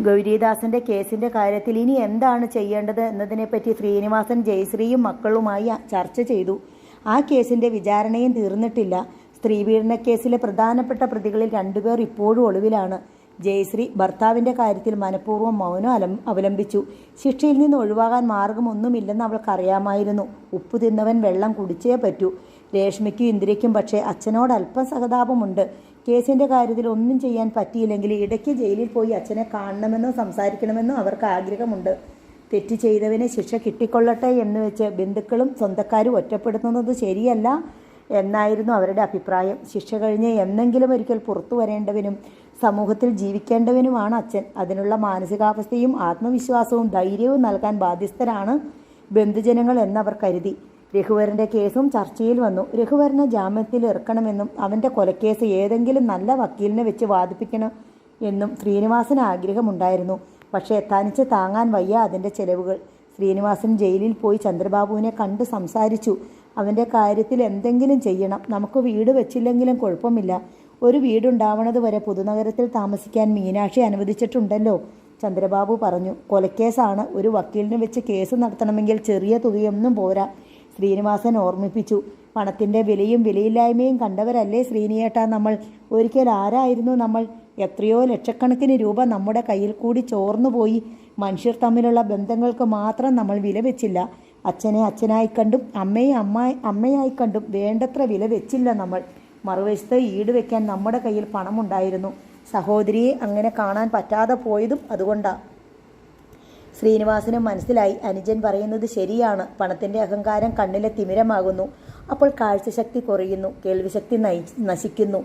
ഗൗരിദാസന്റെ കേസിൻ്റെ കാര്യത്തിൽ ഇനി എന്താണ് ചെയ്യേണ്ടത് എന്നതിനെപ്പറ്റി ശ്രീനിവാസൻ ജയശ്രീയും മക്കളുമായി ചർച്ച ചെയ്തു. ആ കേസിൻ്റെ വിചാരണയും തീർന്നിട്ടില്ല. സ്ത്രീപീഡന കേസിലെ പ്രധാനപ്പെട്ട പ്രതികളിൽ 2 പേർ ഇപ്പോഴും ഒളിവിലാണ്. ജയശ്രീ ഭർത്താവിൻ്റെ കാര്യത്തിൽ മനഃപൂർവ്വം മൗനം അവലംബിച്ചു. ശിക്ഷയിൽ നിന്ന് ഒഴിവാകാൻ മാർഗമൊന്നുമില്ലെന്ന് അവൾക്കറിയാമായിരുന്നു. ഉപ്പ് തിന്നവൻ വെള്ളം കുടിച്ചേ പറ്റൂ. രേഷ്മയ്ക്കും ഇന്ദിരയ്ക്കും പക്ഷേ അച്ഛനോട് അല്പം സഹതാപമുണ്ട്. കേസിൻ്റെ കാര്യത്തിൽ ഒന്നും ചെയ്യാൻ പറ്റിയില്ലെങ്കിൽ ഇടയ്ക്ക് ജയിലിൽ പോയി അച്ഛനെ കാണണമെന്നും സംസാരിക്കണമെന്നും അവർക്ക് ആഗ്രഹമുണ്ട്. തെറ്റ് ചെയ്തവന് ശിക്ഷ കിട്ടിക്കൊള്ളട്ടെ എന്ന് വെച്ച് ബന്ധുക്കളും സ്വന്തക്കാരും ഒറ്റപ്പെടുത്തുന്നത് ശരിയല്ല എന്നായിരുന്നു അവരുടെ അഭിപ്രായം. ശിക്ഷ കഴിഞ്ഞ് എന്നെങ്കിലും ഒരിക്കൽ പുറത്തു വരേണ്ടവനും സമൂഹത്തിൽ ജീവിക്കേണ്ടവനുമാണ് അച്ഛൻ. അതിനുള്ള മാനസികാവസ്ഥയും ആത്മവിശ്വാസവും ധൈര്യവും നൽകാൻ ബാധ്യസ്ഥരാണ് ബന്ധുജനങ്ങൾ എന്നവർ കരുതി. രഘുവരൻ്റെ കേസും ചർച്ചയിൽ വന്നു. രഘുവരനെ ജാമ്യത്തിൽ ഇറക്കണമെന്നും അവൻ്റെ കൊലക്കേസ് ഏതെങ്കിലും നല്ല വക്കീലിനെ വെച്ച് വാദിപ്പിക്കണം എന്നും ശ്രീനിവാസന് ആഗ്രഹമുണ്ടായിരുന്നു. പക്ഷേ തനിച്ച് താങ്ങാൻ വയ്യ അതിൻ്റെ ചെലവുകൾ. ശ്രീനിവാസൻ ജയിലിൽ പോയി ചന്ദ്രബാബുവിനെ കണ്ട് സംസാരിച്ചു. അവൻ്റെ കാര്യത്തിൽ എന്തെങ്കിലും ചെയ്യണം. നമുക്ക് വീട് വെച്ചില്ലെങ്കിലും കുഴപ്പമില്ല. ഒരു വീടുണ്ടാവണത് വരെ പുതുനഗരത്തിൽ താമസിക്കാൻ മീനാക്ഷി അനുവദിച്ചിട്ടുണ്ടല്ലോ, ചന്ദ്രബാബു പറഞ്ഞു. കൊലക്കേസാണ്. ഒരു വക്കീലിനെ വെച്ച് കേസ് നടത്തണമെങ്കിൽ ചെറിയ തുകയൊന്നും പോരാ, ശ്രീനിവാസൻ ഓർമ്മിപ്പിച്ചു. പണത്തിൻ്റെ വിലയും വിലയില്ലായ്മയും കണ്ടവരല്ലേ ശ്രീനിയേട്ടാ നമ്മൾ. ഒരിക്കൽ ആരായിരുന്നു നമ്മൾ? എത്രയോ ലക്ഷക്കണക്കിന് രൂപ നമ്മുടെ കയ്യിൽ കൂടി ചോർന്നുപോയി. മനുഷ്യർ തമ്മിലുള്ള ബന്ധങ്ങൾക്ക് മാത്രം നമ്മൾ വില വെച്ചില്ല. അച്ഛനെ അച്ഛനായി കണ്ടും അമ്മയെ അമ്മയായി കണ്ടും വേണ്ടത്ര വില വെച്ചില്ല നമ്മൾ. മറുവശത്ത് ഈട് വെക്കാൻ നമ്മുടെ കയ്യിൽ പണമുണ്ടായിരുന്നു. സഹോദരിയെ അങ്ങനെ കാണാൻ പറ്റാതെ പോയതും അതുകൊണ്ടാണ്. ശ്രീനിവാസന് മനസ്സിലായി അനുജൻ പറയുന്നത് ശരിയാണ്. പണത്തിൻ്റെ അഹങ്കാരം കണ്ണിലെ തിമിരമാകുന്നു. അപ്പോൾ കാഴ്ചശക്തി കുറയുന്നു, കേൾവിശക്തി നശിക്കുന്നു.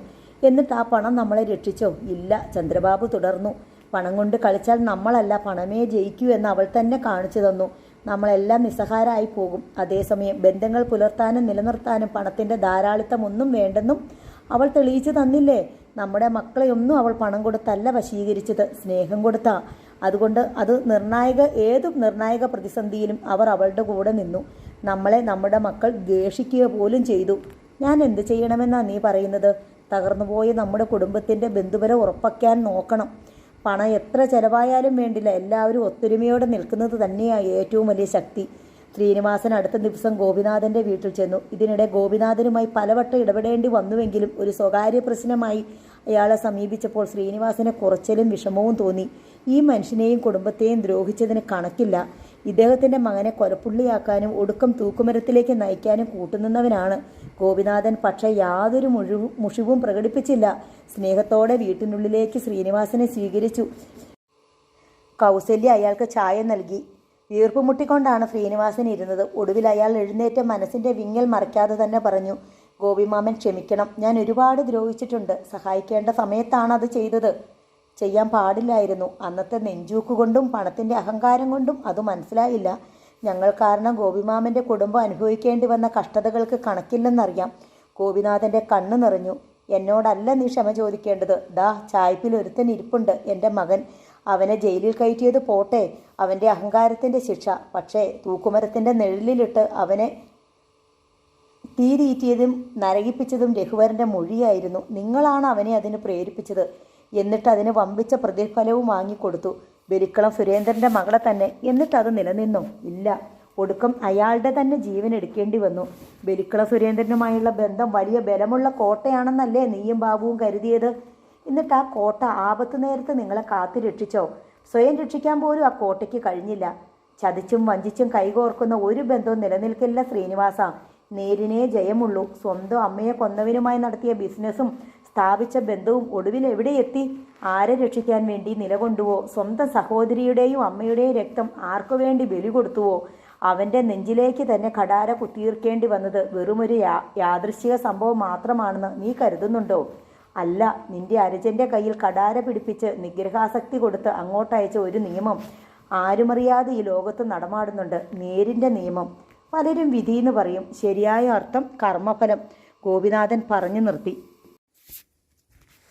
എന്നിട്ട് ആ പണം നമ്മളെ രക്ഷിച്ചോ? ഇല്ല. ചന്ദ്രബാബു തുടർന്നു. പണം കൊണ്ട് കളിച്ചാൽ നമ്മളല്ല, പണമേ ജയിക്കൂ എന്ന് അവൾ തന്നെ കാണിച്ചു തന്നു. നമ്മളെല്ലാം നിസ്സഹാരായി പോകും. അതേസമയം ബന്ധങ്ങൾ പുലർത്താനും നിലനിർത്താനും പണത്തിൻ്റെ ധാരാളിത്തം ഒന്നും വേണ്ടെന്നും അവൾ തെളിയിച്ചു തന്നില്ലേ? നമ്മുടെ മക്കളെയൊന്നും അവൾ പണം കൊടുത്തല്ല വശീകരിച്ചത്, സ്നേഹം കൊടുത്താ. അതുകൊണ്ട് ഏതു നിർണായക പ്രതിസന്ധിയിലും അവർ അവളുടെ കൂടെ നിന്നു. നമ്മളെ നമ്മുടെ മക്കൾ ദ്വേഷിക്കുക പോലും ചെയ്തു. ഞാൻ എന്ത് ചെയ്യണമെന്നാ നീ പറയുന്നത്? തകർന്നുപോയ നമ്മുടെ കുടുംബത്തിൻ്റെ ബന്ധുബലം ഉറപ്പാക്കാൻ നോക്കണം. പണം എത്ര ചെലവായാലും വേണ്ടില്ല, എല്ലാവരും ഒത്തൊരുമയോടെ നിൽക്കുന്നത് തന്നെയാണ് ഏറ്റവും വലിയ ശക്തി. ശ്രീനിവാസൻ അടുത്ത ദിവസം ഗോപിനാഥൻ്റെ വീട്ടിൽ ചെന്നു. ഇതിനിടെ ഗോപിനാഥനുമായി പലവട്ടം ഇടപെടേണ്ടി വന്നുവെങ്കിലും ഒരു സ്വകാര്യ പ്രശ്നമായി അയാളെ സമീപിച്ചപ്പോൾ ശ്രീനിവാസന് കുറച്ചിലും വിഷമവും തോന്നി. ഈ മനുഷ്യനെയും കുടുംബത്തെയും ദ്രോഹിച്ചതിന് കണക്കില്ല. ഇദ്ദേഹത്തിൻ്റെ മകനെ കൊലപ്പുള്ളിയാക്കാനും ഒടുക്കം തൂക്കുമരത്തിലേക്ക് നയിക്കാനും കൂട്ടുനിന്നവനാണ് ഗോപിനാഥൻ. പക്ഷേ യാതൊരു മുഷിവും പ്രകടിപ്പിച്ചില്ല. സ്നേഹത്തോടെ വീട്ടിനുള്ളിലേക്ക് ശ്രീനിവാസനെ സ്വീകരിച്ചു. കൗസല്യ അയാൾക്ക് ചായ നൽകി. വീർപ്പുമുട്ടിക്കൊണ്ടാണ് ശ്രീനിവാസൻ ഇരുന്നത്. ഒടുവിൽ അയാൾ എഴുന്നേറ്റ് മനസ്സിൻ്റെ വിങ്ങൽ മറയ്ക്കാതെ തന്നെ പറഞ്ഞു, ഗോപിമാമൻ ക്ഷമിക്കണം, ഞാൻ ഒരുപാട് ദ്രോഹിച്ചിട്ടുണ്ട്. സഹായിക്കേണ്ട സമയത്താണ് അത് ചെയ്തത്. ചെയ്യാൻ പാടില്ലായിരുന്നു. അന്നത്തെ നെഞ്ചൂക്കുകൊണ്ടും പണത്തിൻ്റെ അഹങ്കാരം കൊണ്ടും അത് മനസ്സിലായില്ല. ഞങ്ങൾ കാരണം ഗോപിമാമൻ്റെ കുടുംബം അനുഭവിക്കേണ്ടി വന്ന കഷ്ടതകൾക്ക് കണക്കില്ലെന്നറിയാം. ഗോപിനാഥൻ്റെ കണ്ണ് നിറഞ്ഞു. എന്നോടല്ല നീ ക്ഷമ ചോദിക്കേണ്ടത്. ദാ ചായ്പിൽ ഒരുത്തൻ ഇരിപ്പുണ്ട്, എൻ്റെ മകൻ. അവനെ ജയിലിൽ കയറ്റിയത് പോട്ടെ, അവൻ്റെ അഹങ്കാരത്തിൻ്റെ ശിക്ഷ. പക്ഷേ തൂക്കുമരത്തിൻ്റെ നിഴലിലിട്ട് അവനെ തീ തീറ്റിയതും നരകിപ്പിച്ചതും രഘുവരൻ്റെ മൊഴിയായിരുന്നു. നിങ്ങളാണ് അവനെ അതിന് പ്രേരിപ്പിച്ചത്. എന്നിട്ട് അതിന് വമ്പിച്ച പ്രതിഫലവും വാങ്ങിക്കൊടുത്തു. ബലിക്കളം സുരേന്ദ്രൻ്റെ മകളെ തന്നെ. എന്നിട്ട് അത് നിലനിന്നോ? ഇല്ല. ഒടുക്കം അയാളുടെ തന്നെ ജീവൻ എടുക്കേണ്ടി വന്നു. ബലിക്കളം സുരേന്ദ്രനുമായുള്ള ബന്ധം വലിയ ബലമുള്ള കോട്ടയാണെന്നല്ലേ നീയും ബാബുവും കരുതിയത്? എന്നിട്ട് ആ കോട്ട ആപത്ത് നേരത്ത് നിങ്ങളെ കാത്തു രക്ഷിച്ചോ? സ്വയം രക്ഷിക്കാൻ പോലും ആ കോട്ടയ്ക്ക് കഴിഞ്ഞില്ല. ചതിച്ചും വഞ്ചിച്ചും കൈകോർക്കുന്ന ഒരു ബന്ധവും നിലനിൽക്കില്ല ശ്രീനിവാസ. നേരിനേ ജയമുള്ളൂ. സ്വന്തം അമ്മയെ കൊന്നവനുമായി നടത്തിയ ബിസിനസ്സും സ്ഥാപിച്ച ബന്ധവും ഒടുവിൽ എവിടെ എത്തി? ആരെ രക്ഷിക്കാൻ വേണ്ടി നിലകൊണ്ടുവോ? സ്വന്തം സഹോദരിയുടെയും അമ്മയുടെയും രക്തം ആർക്കു വേണ്ടി ബലി കൊടുത്തുവോ? അവൻ്റെ നെഞ്ചിലേക്ക് തന്നെ കടാര കുത്തിയിർക്കേണ്ടി വന്നത് വെറുമൊരു യാദൃശ്ചിക സംഭവം മാത്രമാണെന്ന് നീ കരുതുന്നുണ്ടോ? അല്ല. നിന്റെ അനുജൻ്റെ കയ്യിൽ കടാര പിടിപ്പിച്ച് നിഗ്രഹാസക്തി കൊടുത്ത് അങ്ങോട്ടയച്ച ഒരു നിയമം ആരുമറിയാതെ ഈ ലോകത്ത് നടമാടുന്നുണ്ട്. നേരിൻ്റെ നിയമം. പലരും വിധിയെന്ന് പറയും. ശരിയായ അർത്ഥം കർമ്മഫലം. ഗോപിനാഥൻ പറഞ്ഞു നിർത്തി.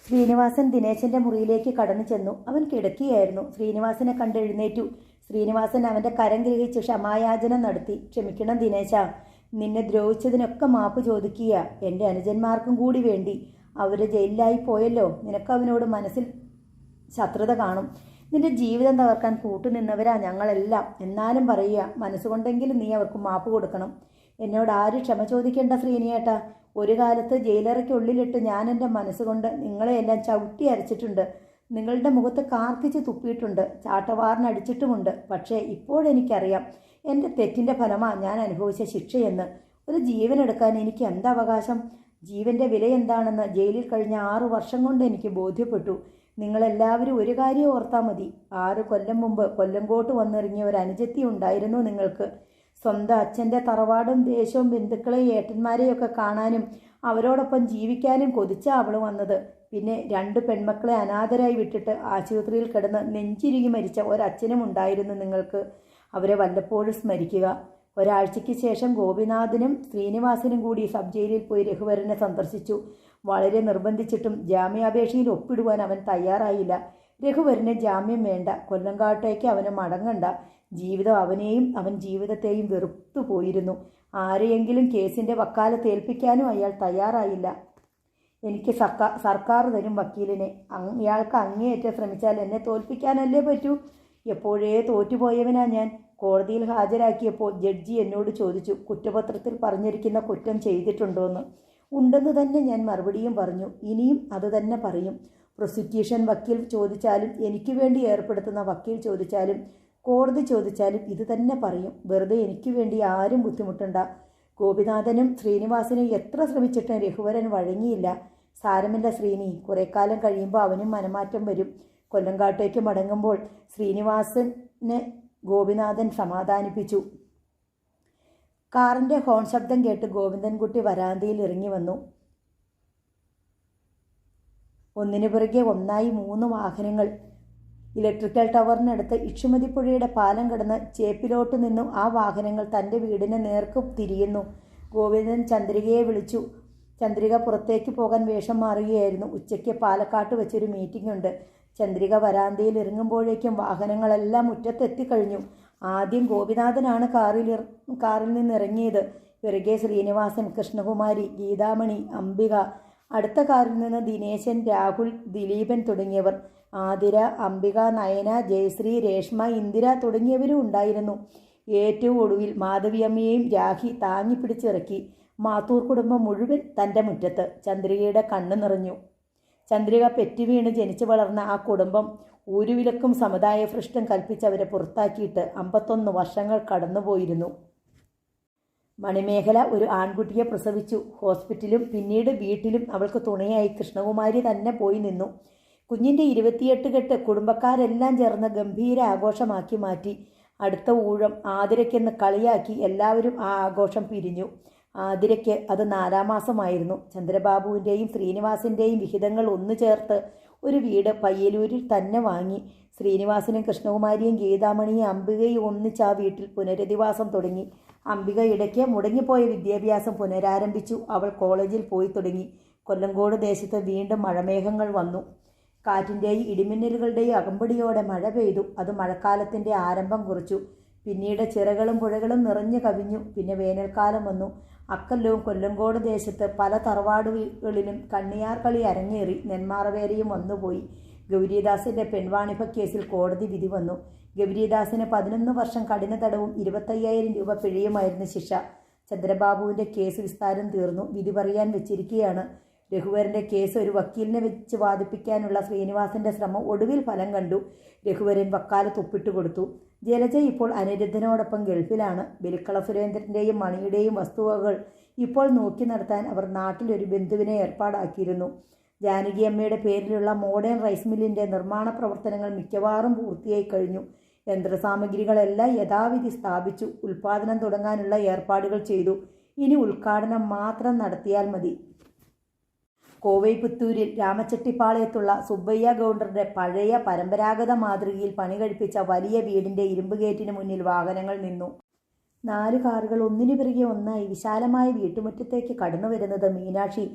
ശ്രീനിവാസൻ ദിനേശൻ്റെ മുറിയിലേക്ക് കടന്നു ചെന്നു. അവൻ കിടക്കുകയായിരുന്നു. ശ്രീനിവാസനെ കണ്ട് എഴുന്നേറ്റു. ശ്രീനിവാസൻ അവൻ്റെ കരം ഗ്രഹിച്ച് ക്ഷമായാചന നടത്തി. ക്ഷമിക്കണം ദിനേശ, നിന്നെ ദ്രോഹിച്ചതിനൊക്കെ മാപ്പ് ചോദിക്കുക. എൻ്റെ അനുജന്മാർക്കും കൂടി വേണ്ടി. അവർ ജയിലിലായി പോയല്ലോ. നിനക്കവനോട് മനസ്സിൽ ശത്രുത കാണും. നിന്റെ ജീവിതം തകർക്കാൻ കൂട്ടുനിന്നവരാ ഞങ്ങളെല്ലാം. എന്നാലും പറയുക, മനസ്സുകൊണ്ടെങ്കിലും നീ അവർക്ക് മാപ്പ് കൊടുക്കണം. എന്നോട് ആരും ക്ഷമ ചോദിക്കേണ്ട ശ്രീനിയേട്ടാ. ഒരു കാലത്ത് ജയിലറയ്ക്കുള്ളിലിട്ട് ഞാൻ എൻ്റെ മനസ്സുകൊണ്ട് നിങ്ങളെയെല്ലാം ചവിട്ടി അരച്ചിട്ടുണ്ട്. നിങ്ങളുടെ മുഖത്ത് കാർക്കിച്ച് തുപ്പിയിട്ടുണ്ട്. ചാട്ടവാറിനടിച്ചിട്ടുമുണ്ട്. പക്ഷേ ഇപ്പോഴെനിക്കറിയാം എൻ്റെ തെറ്റിൻ്റെ ഫലമാണ് ഞാൻ അനുഭവിച്ച ശിക്ഷയെന്ന്. ഒരു ജീവനെടുക്കാൻ എനിക്ക് എന്താ അവകാശം? ജീവൻ്റെ വില എന്താണെന്ന് ജയിലിൽ കഴിഞ്ഞ 6 വർഷം കൊണ്ട് എനിക്ക് ബോധ്യപ്പെട്ടു. നിങ്ങളെല്ലാവരും ഒരു കാര്യം ഓർത്താൽ മതി. 6 കൊല്ലം മുമ്പ് കൊല്ലങ്കോട്ട് വന്നിറങ്ങിയ ഒരു അനുജത്തി ഉണ്ടായിരുന്നു നിങ്ങൾക്ക്. സ്വന്തം അച്ഛൻ്റെ തറവാടും ദേശവും ബന്ധുക്കളെയും ഏട്ടന്മാരെയൊക്കെ കാണാനും അവരോടൊപ്പം ജീവിക്കാനും കൊതിച്ച അവൾ വന്നത്. പിന്നെ 2 പെൺമക്കളെ അനാഥരായി വിട്ടിട്ട് ആശുപത്രിയിൽ കിടന്ന് നെഞ്ചിരുകി മരിച്ച ഒരച്ഛനും ഉണ്ടായിരുന്നു നിങ്ങൾക്ക്. അവരെ വല്ലപ്പോഴും സ്മരിക്കുക. ഒരാഴ്ചയ്ക്ക് ശേഷം ഗോപിനാഥനും ശ്രീനിവാസനും കൂടി സബ് ജയിലിൽ പോയി രഘുവരനെ സന്ദർശിച്ചു. വളരെ നിർബന്ധിച്ചിട്ടും ജാമ്യാപേക്ഷയിൽ ഒപ്പിടുവാൻ അവൻ തയ്യാറായില്ല. രഘുവരന് ജാമ്യം വേണ്ട. കൊല്ലങ്കാട്ടേക്ക് അവന് മടങ്ങണ്ട. ജീവിതം അവനെയും അവൻ ജീവിതത്തെയും വെറുത്തു പോയിരുന്നു. ആരെയെങ്കിലും കേസിൻ്റെ വക്കാലത്ത് ഏൽപ്പിക്കാനും അയാൾ തയ്യാറായില്ല. എനിക്ക് സർക്കാർ തരും വക്കീലിനെ. അയാൾക്ക് അങ്ങേയറ്റം ശ്രമിച്ചാൽ എന്നെ തോൽപ്പിക്കാനല്ലേ പറ്റൂ. എപ്പോഴേ തോറ്റുപോയവനാ ഞാൻ. കോടതിയിൽ ഹാജരാക്കിയപ്പോൾ ജഡ്ജി എന്നോട് ചോദിച്ചു, കുറ്റപത്രത്തിൽ പറഞ്ഞിരിക്കുന്ന കുറ്റം ചെയ്തിട്ടുണ്ടോയെന്ന്. ഉണ്ടെന്ന് തന്നെ ഞാൻ മറുപടിയും പറഞ്ഞു. ഇനിയും അത് തന്നെ പറയും. പ്രോസിക്യൂഷൻ വക്കീൽ ചോദിച്ചാലും എനിക്ക് വേണ്ടി ഏർപ്പെടുത്തുന്ന വക്കീൽ ചോദിച്ചാലും കോടതി ചോദിച്ചാലും ഇത് തന്നെ പറയും. വെറുതെ എനിക്ക് വേണ്ടി ആരും ബുദ്ധിമുട്ടണ്ട. ഗോപിനാഥനും ശ്രീനിവാസനും എത്ര ശ്രമിച്ചിട്ടും രഘുവരൻ വഴങ്ങിയില്ല. സാരമില്ല ശ്രീനി, കുറേക്കാലം കഴിയുമ്പോൾ അവനും മനമാറ്റം വരും. കൊല്ലങ്കാട്ടേക്ക് മടങ്ങുമ്പോൾ ശ്രീനിവാസനെ ഗോപിനാഥൻ സമാധാനിപ്പിച്ചു. കാറിൻ്റെ ഹോൺ ശബ്ദം കേട്ട് ഗോവിന്ദൻകുട്ടി വരാന്തയിൽ ഇറങ്ങി വന്നു. ഒന്നിനു പിറകെ ഒന്നായി 3 വാഹനങ്ങൾ ഇലക്ട്രിക്കൽ ടവറിനടുത്ത് ഇക്ഷുമതിപ്പുഴയുടെ പാലം കടന്ന് ചേപ്പിലോട്ട് നിന്നും ആ വാഹനങ്ങൾ തൻ്റെ വീടിന് നേർക്ക് തിരിയുന്നു. ഗോവിന്ദൻ ചന്ദ്രികയെ വിളിച്ചു. ചന്ദ്രിക പുറത്തേക്ക് പോകാൻ വേഷം മാറുകയായിരുന്നു. ഉച്ചയ്ക്ക് പാലക്കാട്ട് വെച്ചൊരു മീറ്റിംഗ് ഉണ്ട്. ചന്ദ്രിക വരാന്തയിൽ ഇറങ്ങുമ്പോഴേക്കും വാഹനങ്ങളെല്ലാം മുറ്റത്തെത്തിക്കഴിഞ്ഞു. ആദ്യം ഗോപിനാഥനാണ് കാറിൽ നിന്നിറങ്ങിയത്. പിറകെ ശ്രീനിവാസൻ, കൃഷ്ണകുമാരി, ഗീതാമണി, അംബിക. അടുത്ത കാറിൽ നിന്ന് ദിനേശൻ, രാഹുൽ, ദിലീപൻ തുടങ്ങിയവർ. ആതിര, അംബിക, നയന, ജയശ്രീ, രേഷ്മ, ഇന്ദിര തുടങ്ങിയവരും ഉണ്ടായിരുന്നു. ഏറ്റവും ഒടുവിൽ മാധവിയമ്മയെയും രാഖി താങ്ങിപ്പിടിച്ചിറക്കി. മാത്തൂർ കുടുംബം മുഴുവൻ തൻ്റെ മുറ്റത്ത്. ചന്ദ്രികയുടെ കണ്ണു നിറഞ്ഞു. ചന്ദ്രിക പെറ്റുവീണ് ജനിച്ചു വളർന്ന ആ കുടുംബം ഊരുവിലക്കും സമുദായ ഭ്രഷ്ടം കൽപ്പിച്ചവരെ പുറത്താക്കിയിട്ട് 51 വർഷങ്ങൾ കടന്നുപോയിരുന്നു. മണിമേഖല ഒരു ആൺകുട്ടിയെ പ്രസവിച്ചു. ഹോസ്പിറ്റലും പിന്നീട് വീട്ടിലും അവൾക്ക് തുണയായി കൃഷ്ണകുമാരി തന്നെ പോയി നിന്നു. കുഞ്ഞിൻ്റെ 28 കെട്ട് കുടുംബക്കാരെല്ലാം ചേർന്ന് ഗംഭീര ആഘോഷമാക്കി മാറ്റി. അടുത്ത ഊഴം ആതിരയ്ക്കെന്ന് കളിയാക്കി എല്ലാവരും ആ ആഘോഷം പിരിഞ്ഞു. ആതിരയ്ക്ക് അത് 4-ാം മാസമായിരുന്നു. ചന്ദ്രബാബുവിൻ്റെയും ശ്രീനിവാസിൻ്റെയും വിഹിതങ്ങൾ ഒന്നു ചേർത്ത് ഒരു വീട് പയ്യലൂരിൽ തന്നെ വാങ്ങി. ശ്രീനിവാസനും കൃഷ്ണകുമാരിയും ഗീതാമണിയും അംബികയും ഒന്നിച്ച് ആ വീട്ടിൽ പുനരധിവാസം തുടങ്ങി. അംബിക ഇടയ്ക്ക് മുടങ്ങിപ്പോയ വിദ്യാഭ്യാസം പുനരാരംഭിച്ചു. അവൾ കോളേജിൽ പോയി തുടങ്ങി. കൊല്ലങ്കോട് ദേശത്ത് വീണ്ടും മഴമേഘങ്ങൾ വന്നു. കാറ്റിൻ്റെയും ഇടിമിന്നലുകളുടെയും അകമ്പടിയോടെ മഴ പെയ്തു. അത് മഴക്കാലത്തിൻ്റെ ആരംഭം കുറിച്ചു. പിന്നീട് ചിറകളും പുഴകളും നിറഞ്ഞു കവിഞ്ഞു. പിന്നെ വേനൽക്കാലം വന്നു. അക്കല്ലവും കൊല്ലങ്കോട് ദേശത്ത് പല തറവാടുകളിലും കണ്ണിയാർ കളി അരങ്ങേറി. നെന്മാറവേലയും വന്നുപോയി. ഗൗരിദാസിൻ്റെ പെൺവാണിഭ കേസിൽ കോടതി വിധി വന്നു. ഗൗരിദാസിന് 11 വർഷം കഠിന തടവും 25,000 രൂപ പിഴയുമായിരുന്നു ശിക്ഷ. ചന്ദ്രബാബുവിൻ്റെ കേസ് വിസ്താരം തീർന്നു. വിധി പറയാൻ വെച്ചിരിക്കുകയാണ്. രഘുവരൻ്റെ കേസ് ഒരു വക്കീലിനെ വെച്ച് വാദിപ്പിക്കാനുള്ള ശ്രീനിവാസൻ്റെ ശ്രമം ഒടുവിൽ ഫലം കണ്ടു. രഘുവരൻ വക്കാലത്ത് ഒപ്പിട്ട് കൊടുത്തു. ജലജ ഇപ്പോൾ അനിരുദ്ധനോടൊപ്പം ഗൾഫിലാണ്. ബലിക്കള സുരേന്ദ്രൻ്റെയും മണിയുടെയും വസ്തുവകൾ ഇപ്പോൾ നോക്കി നടത്താൻ അവർ നാട്ടിലൊരു ബന്ധുവിനെ ഏർപ്പാടാക്കിയിരുന്നു. ജാനകിയമ്മയുടെ പേരിലുള്ള മോഡേൺ റൈസ് മില്ലിൻ്റെ നിർമ്മാണ പ്രവർത്തനങ്ങൾ മിക്കവാറും പൂർത്തിയായി കഴിഞ്ഞു. യന്ത്രസാമഗ്രികളെല്ലാം യഥാവിധി സ്ഥാപിച്ചു. ഉൽപ്പാദനം തുടങ്ങാനുള്ള ഏർപ്പാടുകൾ ചെയ്തു. ഇനി ഉദ്ഘാടനം മാത്രം നടത്തിയാൽ മതി. കോവൈപുത്തൂരിൽ രാമച്ചെട്ടിപ്പാളയത്തുള്ള സുബ്ബയ്യ ഗൗണ്ടറുടെ പഴയ പരമ്പരാഗത മാതൃകയിൽ പണി കഴിപ്പിച്ച വലിയ വീടിൻ്റെ ഇരുമ്പ് ഗേറ്റിന് മുന്നിൽ വാഹനങ്ങൾ നിന്നു. 4 കാറുകൾ ഒന്നിനു പിറകെ ഒന്നായി വിശാലമായ വീട്ടുമുറ്റത്തേക്ക് കടന്നു വരുന്നത് മീനാക്ഷി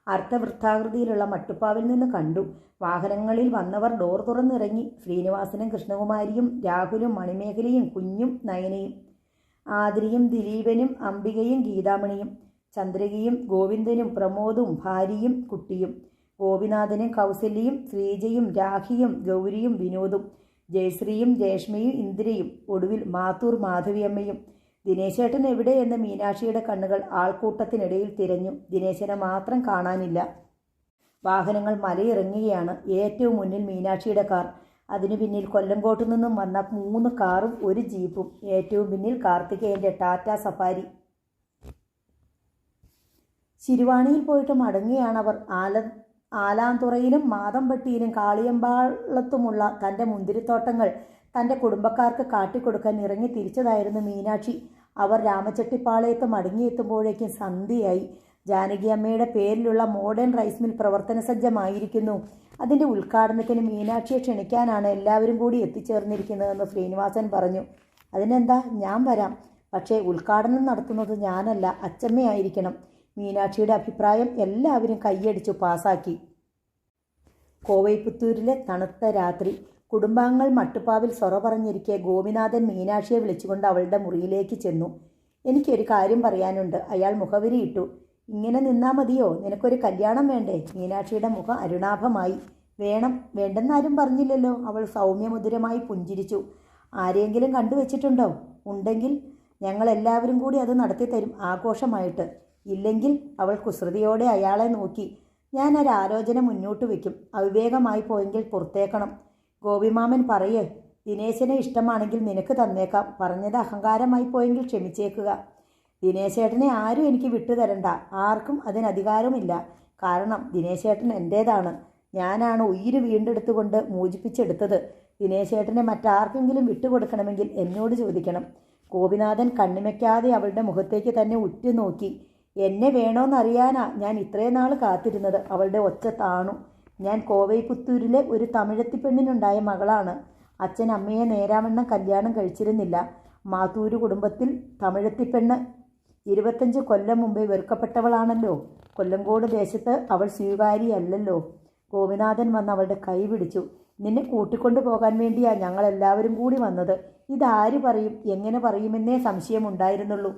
അർത്ഥവൃത്താകൃതിയിലുള്ള മട്ടുപ്പാവിൽ നിന്ന് കണ്ടു. വാഹനങ്ങളിൽ വന്നവർ ഡോർ തുറന്നിറങ്ങി. ശ്രീനിവാസനും കൃഷ്ണകുമാരിയും രാഹുലും മണിമേഖലയും കുഞ്ഞും നയനയും, ആതിരയും ദിലീപനും അംബികയും ഗീതാമണിയും, ചന്ദ്രികയും ഗോവിന്ദനും പ്രമോദും ഭാര്യയും കുട്ടിയും, ഗോപിനാഥനും കൗസല്യയും ശ്രീജയും രാഖിയും ഗൗരിയും വിനോദും, ജയശ്രീയും രേഷ്മയും ഇന്ദിരയും, ഒടുവിൽ മാത്തൂർ മാധവിയമ്മയും. ദിനേശേട്ടൻ എവിടെയെന്ന് മീനാക്ഷിയുടെ കണ്ണുകൾ ആൾക്കൂട്ടത്തിനിടയിൽ തിരഞ്ഞു. ദിനേശനെ മാത്രം കാണാനില്ല. വാഹനങ്ങൾ മലയിറങ്ങുകയാണ്. ഏറ്റവും മുന്നിൽ മീനാക്ഷിയുടെ കാർ. അതിനു പിന്നിൽ കൊല്ലങ്കോട്ടു നിന്നും വന്ന 3 കാറും 1 ജീപ്പും. ഏറ്റവും പിന്നിൽ കാർത്തികേയൻ്റെ ടാറ്റ സഫാരി. ശിരുവാണിയിൽ പോയിട്ട് മടങ്ങുകയാണവർ. ആലാന്തുറയിലും മാതമ്പട്ടിയിലും കാളിയമ്പാളത്തുമുള്ള തൻ്റെ മുന്തിരിത്തോട്ടങ്ങൾ തൻ്റെ കുടുംബക്കാർക്ക് കാട്ടിക്കൊടുക്കാൻ ഇറങ്ങി തിരിച്ചതായിരുന്നു മീനാക്ഷി. അവർ രാമച്ചെട്ടിപ്പാളയത്ത് മടങ്ങിയെത്തുമ്പോഴേക്കും സന്ധ്യയായി. ജാനകിയമ്മയുടെ പേരിലുള്ള മോഡേൺ റൈസ് മിൽ പ്രവർത്തന സജ്ജമായിരിക്കുന്നു. അതിൻ്റെ ഉദ്ഘാടനത്തിന് മീനാക്ഷിയെ ക്ഷണിക്കാനാണ് എല്ലാവരും കൂടി എത്തിച്ചേർന്നിരിക്കുന്നതെന്ന് ശ്രീനിവാസൻ പറഞ്ഞു. അതിനെന്താ, ഞാൻ വരാം. പക്ഷേ ഉദ്ഘാടനം നടത്തുന്നത് ഞാനല്ല, അച്ചമ്മയായിരിക്കണം. മീനാക്ഷിയുടെ അഭിപ്രായം എല്ലാവരും കൈയടിച്ചു പാസാക്കി. കോവൈപുത്തൂരിലെ തണുത്ത രാത്രി. കുടുംബാംഗങ്ങൾ മട്ടുപ്പാവിൽ സൊറ പറഞ്ഞിരിക്കെ ഗോപിനാഥൻ മീനാക്ഷിയെ വിളിച്ചുകൊണ്ട് അവളുടെ മുറിയിലേക്ക് ചെന്നു. എനിക്കൊരു കാര്യം പറയാനുണ്ട്. അയാൾ മുഖവരിയിട്ടു. ഇങ്ങനെ നിന്നാ മതിയോ? നിനക്കൊരു കല്യാണം വേണ്ടേ? മീനാക്ഷിയുടെ മുഖം അരുണാഭമായി. വേണം, വേണ്ടെന്നാരും പറഞ്ഞില്ലല്ലോ. അവൾ സൗമ്യമുദ്രമായി പുഞ്ചിരിച്ചു. ആരെയെങ്കിലും കണ്ടുവച്ചിട്ടുണ്ടോ? ഉണ്ടെങ്കിൽ ഞങ്ങളെല്ലാവരും കൂടി അത് നടത്തിത്തരും, ആഘോഷമായിട്ട്. ഇല്ലെങ്കിൽ അവൾ കുസൃതിയോടെ അയാളെ നോക്കി. ഞാനൊരാലോചന മുന്നോട്ട് വയ്ക്കും. അവിവേകമായി പോയെങ്കിൽ പുറത്തേക്കണം. ഗോപിമാമൻ പറയേ. ദിനേശനെ ഇഷ്ടമാണെങ്കിൽ നിനക്ക് തന്നേക്കാം. പറഞ്ഞത് അഹങ്കാരമായി പോയെങ്കിൽ ക്ഷമിച്ചേക്കുക. ദിനേശേട്ടനെ ആരും എനിക്ക് വിട്ടുതരണ്ട. ആർക്കും അതിന് അധികാരമില്ല. കാരണം ദിനേശേട്ടൻ എൻ്റേതാണ്. ഞാനാണ് ഉയിര് വീണ്ടെടുത്തുകൊണ്ട് മോചിപ്പിച്ചെടുത്തത്. ദിനേശേട്ടനെ മറ്റാർക്കെങ്കിലും വിട്ടുകൊടുക്കണമെങ്കിൽ എന്നോട് ചോദിക്കണം. ഗോപിനാഥൻ കണ്ണിമയ്ക്കാതെ അവളുടെ മുഖത്തേക്ക് തന്നെ ഉറ്റുനോക്കി. എന്നെ വേണോന്നറിയാനാ ഞാൻ ഇത്രയും നാൾ കാത്തിരുന്നത്. അവളുടെ ഒച്ച താണു. ഞാൻ കോവൈപുത്തൂരിലെ ഒരു തമിഴത്തി പെണ്ണിനുണ്ടായ മകളാണ്. അച്ഛൻ അമ്മയെ നേരാവണ്ണം കല്യാണം കഴിച്ചിരുന്നില്ല. മാത്തൂര് കുടുംബത്തിൽ തമിഴത്തിപ്പെണ്ണ് 25 കൊല്ലം മുമ്പേ വെറുക്കപ്പെട്ടവളാണല്ലോ. കൊല്ലങ്കോട് ദേശത്ത് അവൾ സ്വീകാര്യയല്ലല്ലോ. ഗോപിനാഥൻ വന്ന് അവളുടെ കൈ പിടിച്ചു. നിന്നെ കൂട്ടിക്കൊണ്ടു പോകാൻ വേണ്ടിയാ ഞങ്ങളെല്ലാവരും കൂടി വന്നത്. ഇതാര് പറയും, എങ്ങനെ പറയുമെന്നേ സംശയമുണ്ടായിരുന്നുള്ളൂ.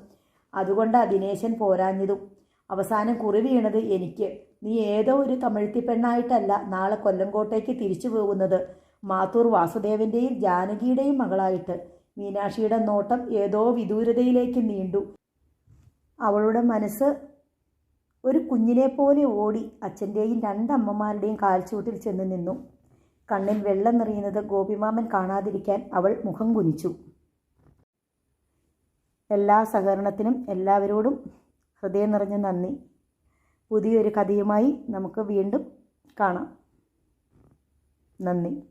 അതുകൊണ്ടാ ദിനേശൻ പോരാഞ്ഞതും. അവസാനം കുറി വീണത് എനിക്ക്. നീ ഏതോ ഒരു തമിഴ്ത്തി പെണ്ണായിട്ടല്ല നാളെ കൊല്ലങ്കോട്ടേക്ക് തിരിച്ചു പോകുന്നത്. മാത്തൂർ വാസുദേവൻ്റെയും ജാനകിയുടെയും മകളായിട്ട്. മീനാക്ഷിയുടെ നോട്ടം ഏതോ വിദൂരതയിലേക്ക് നീണ്ടു. അവളുടെ മനസ്സ് ഒരു കുഞ്ഞിനെ പോലെ ഓടി അച്ഛൻ്റെയും രണ്ടമ്മമാരുടെയും കാൽച്ചൂട്ടിൽ ചെന്ന് നിന്നു. കണ്ണിൽ വെള്ളം നിറയുന്നത് ഗോപിമാമൻ കാണാതിരിക്കാൻ അവൾ മുഖം കുനിച്ചു. എല്ലാ സഹകരണത്തിനും എല്ലാവരോടും ഹൃദയം നിറഞ്ഞ നന്ദി. പുതിയൊരു കഥയുമായി നമുക്ക് വീണ്ടും കാണാം. നന്ദി.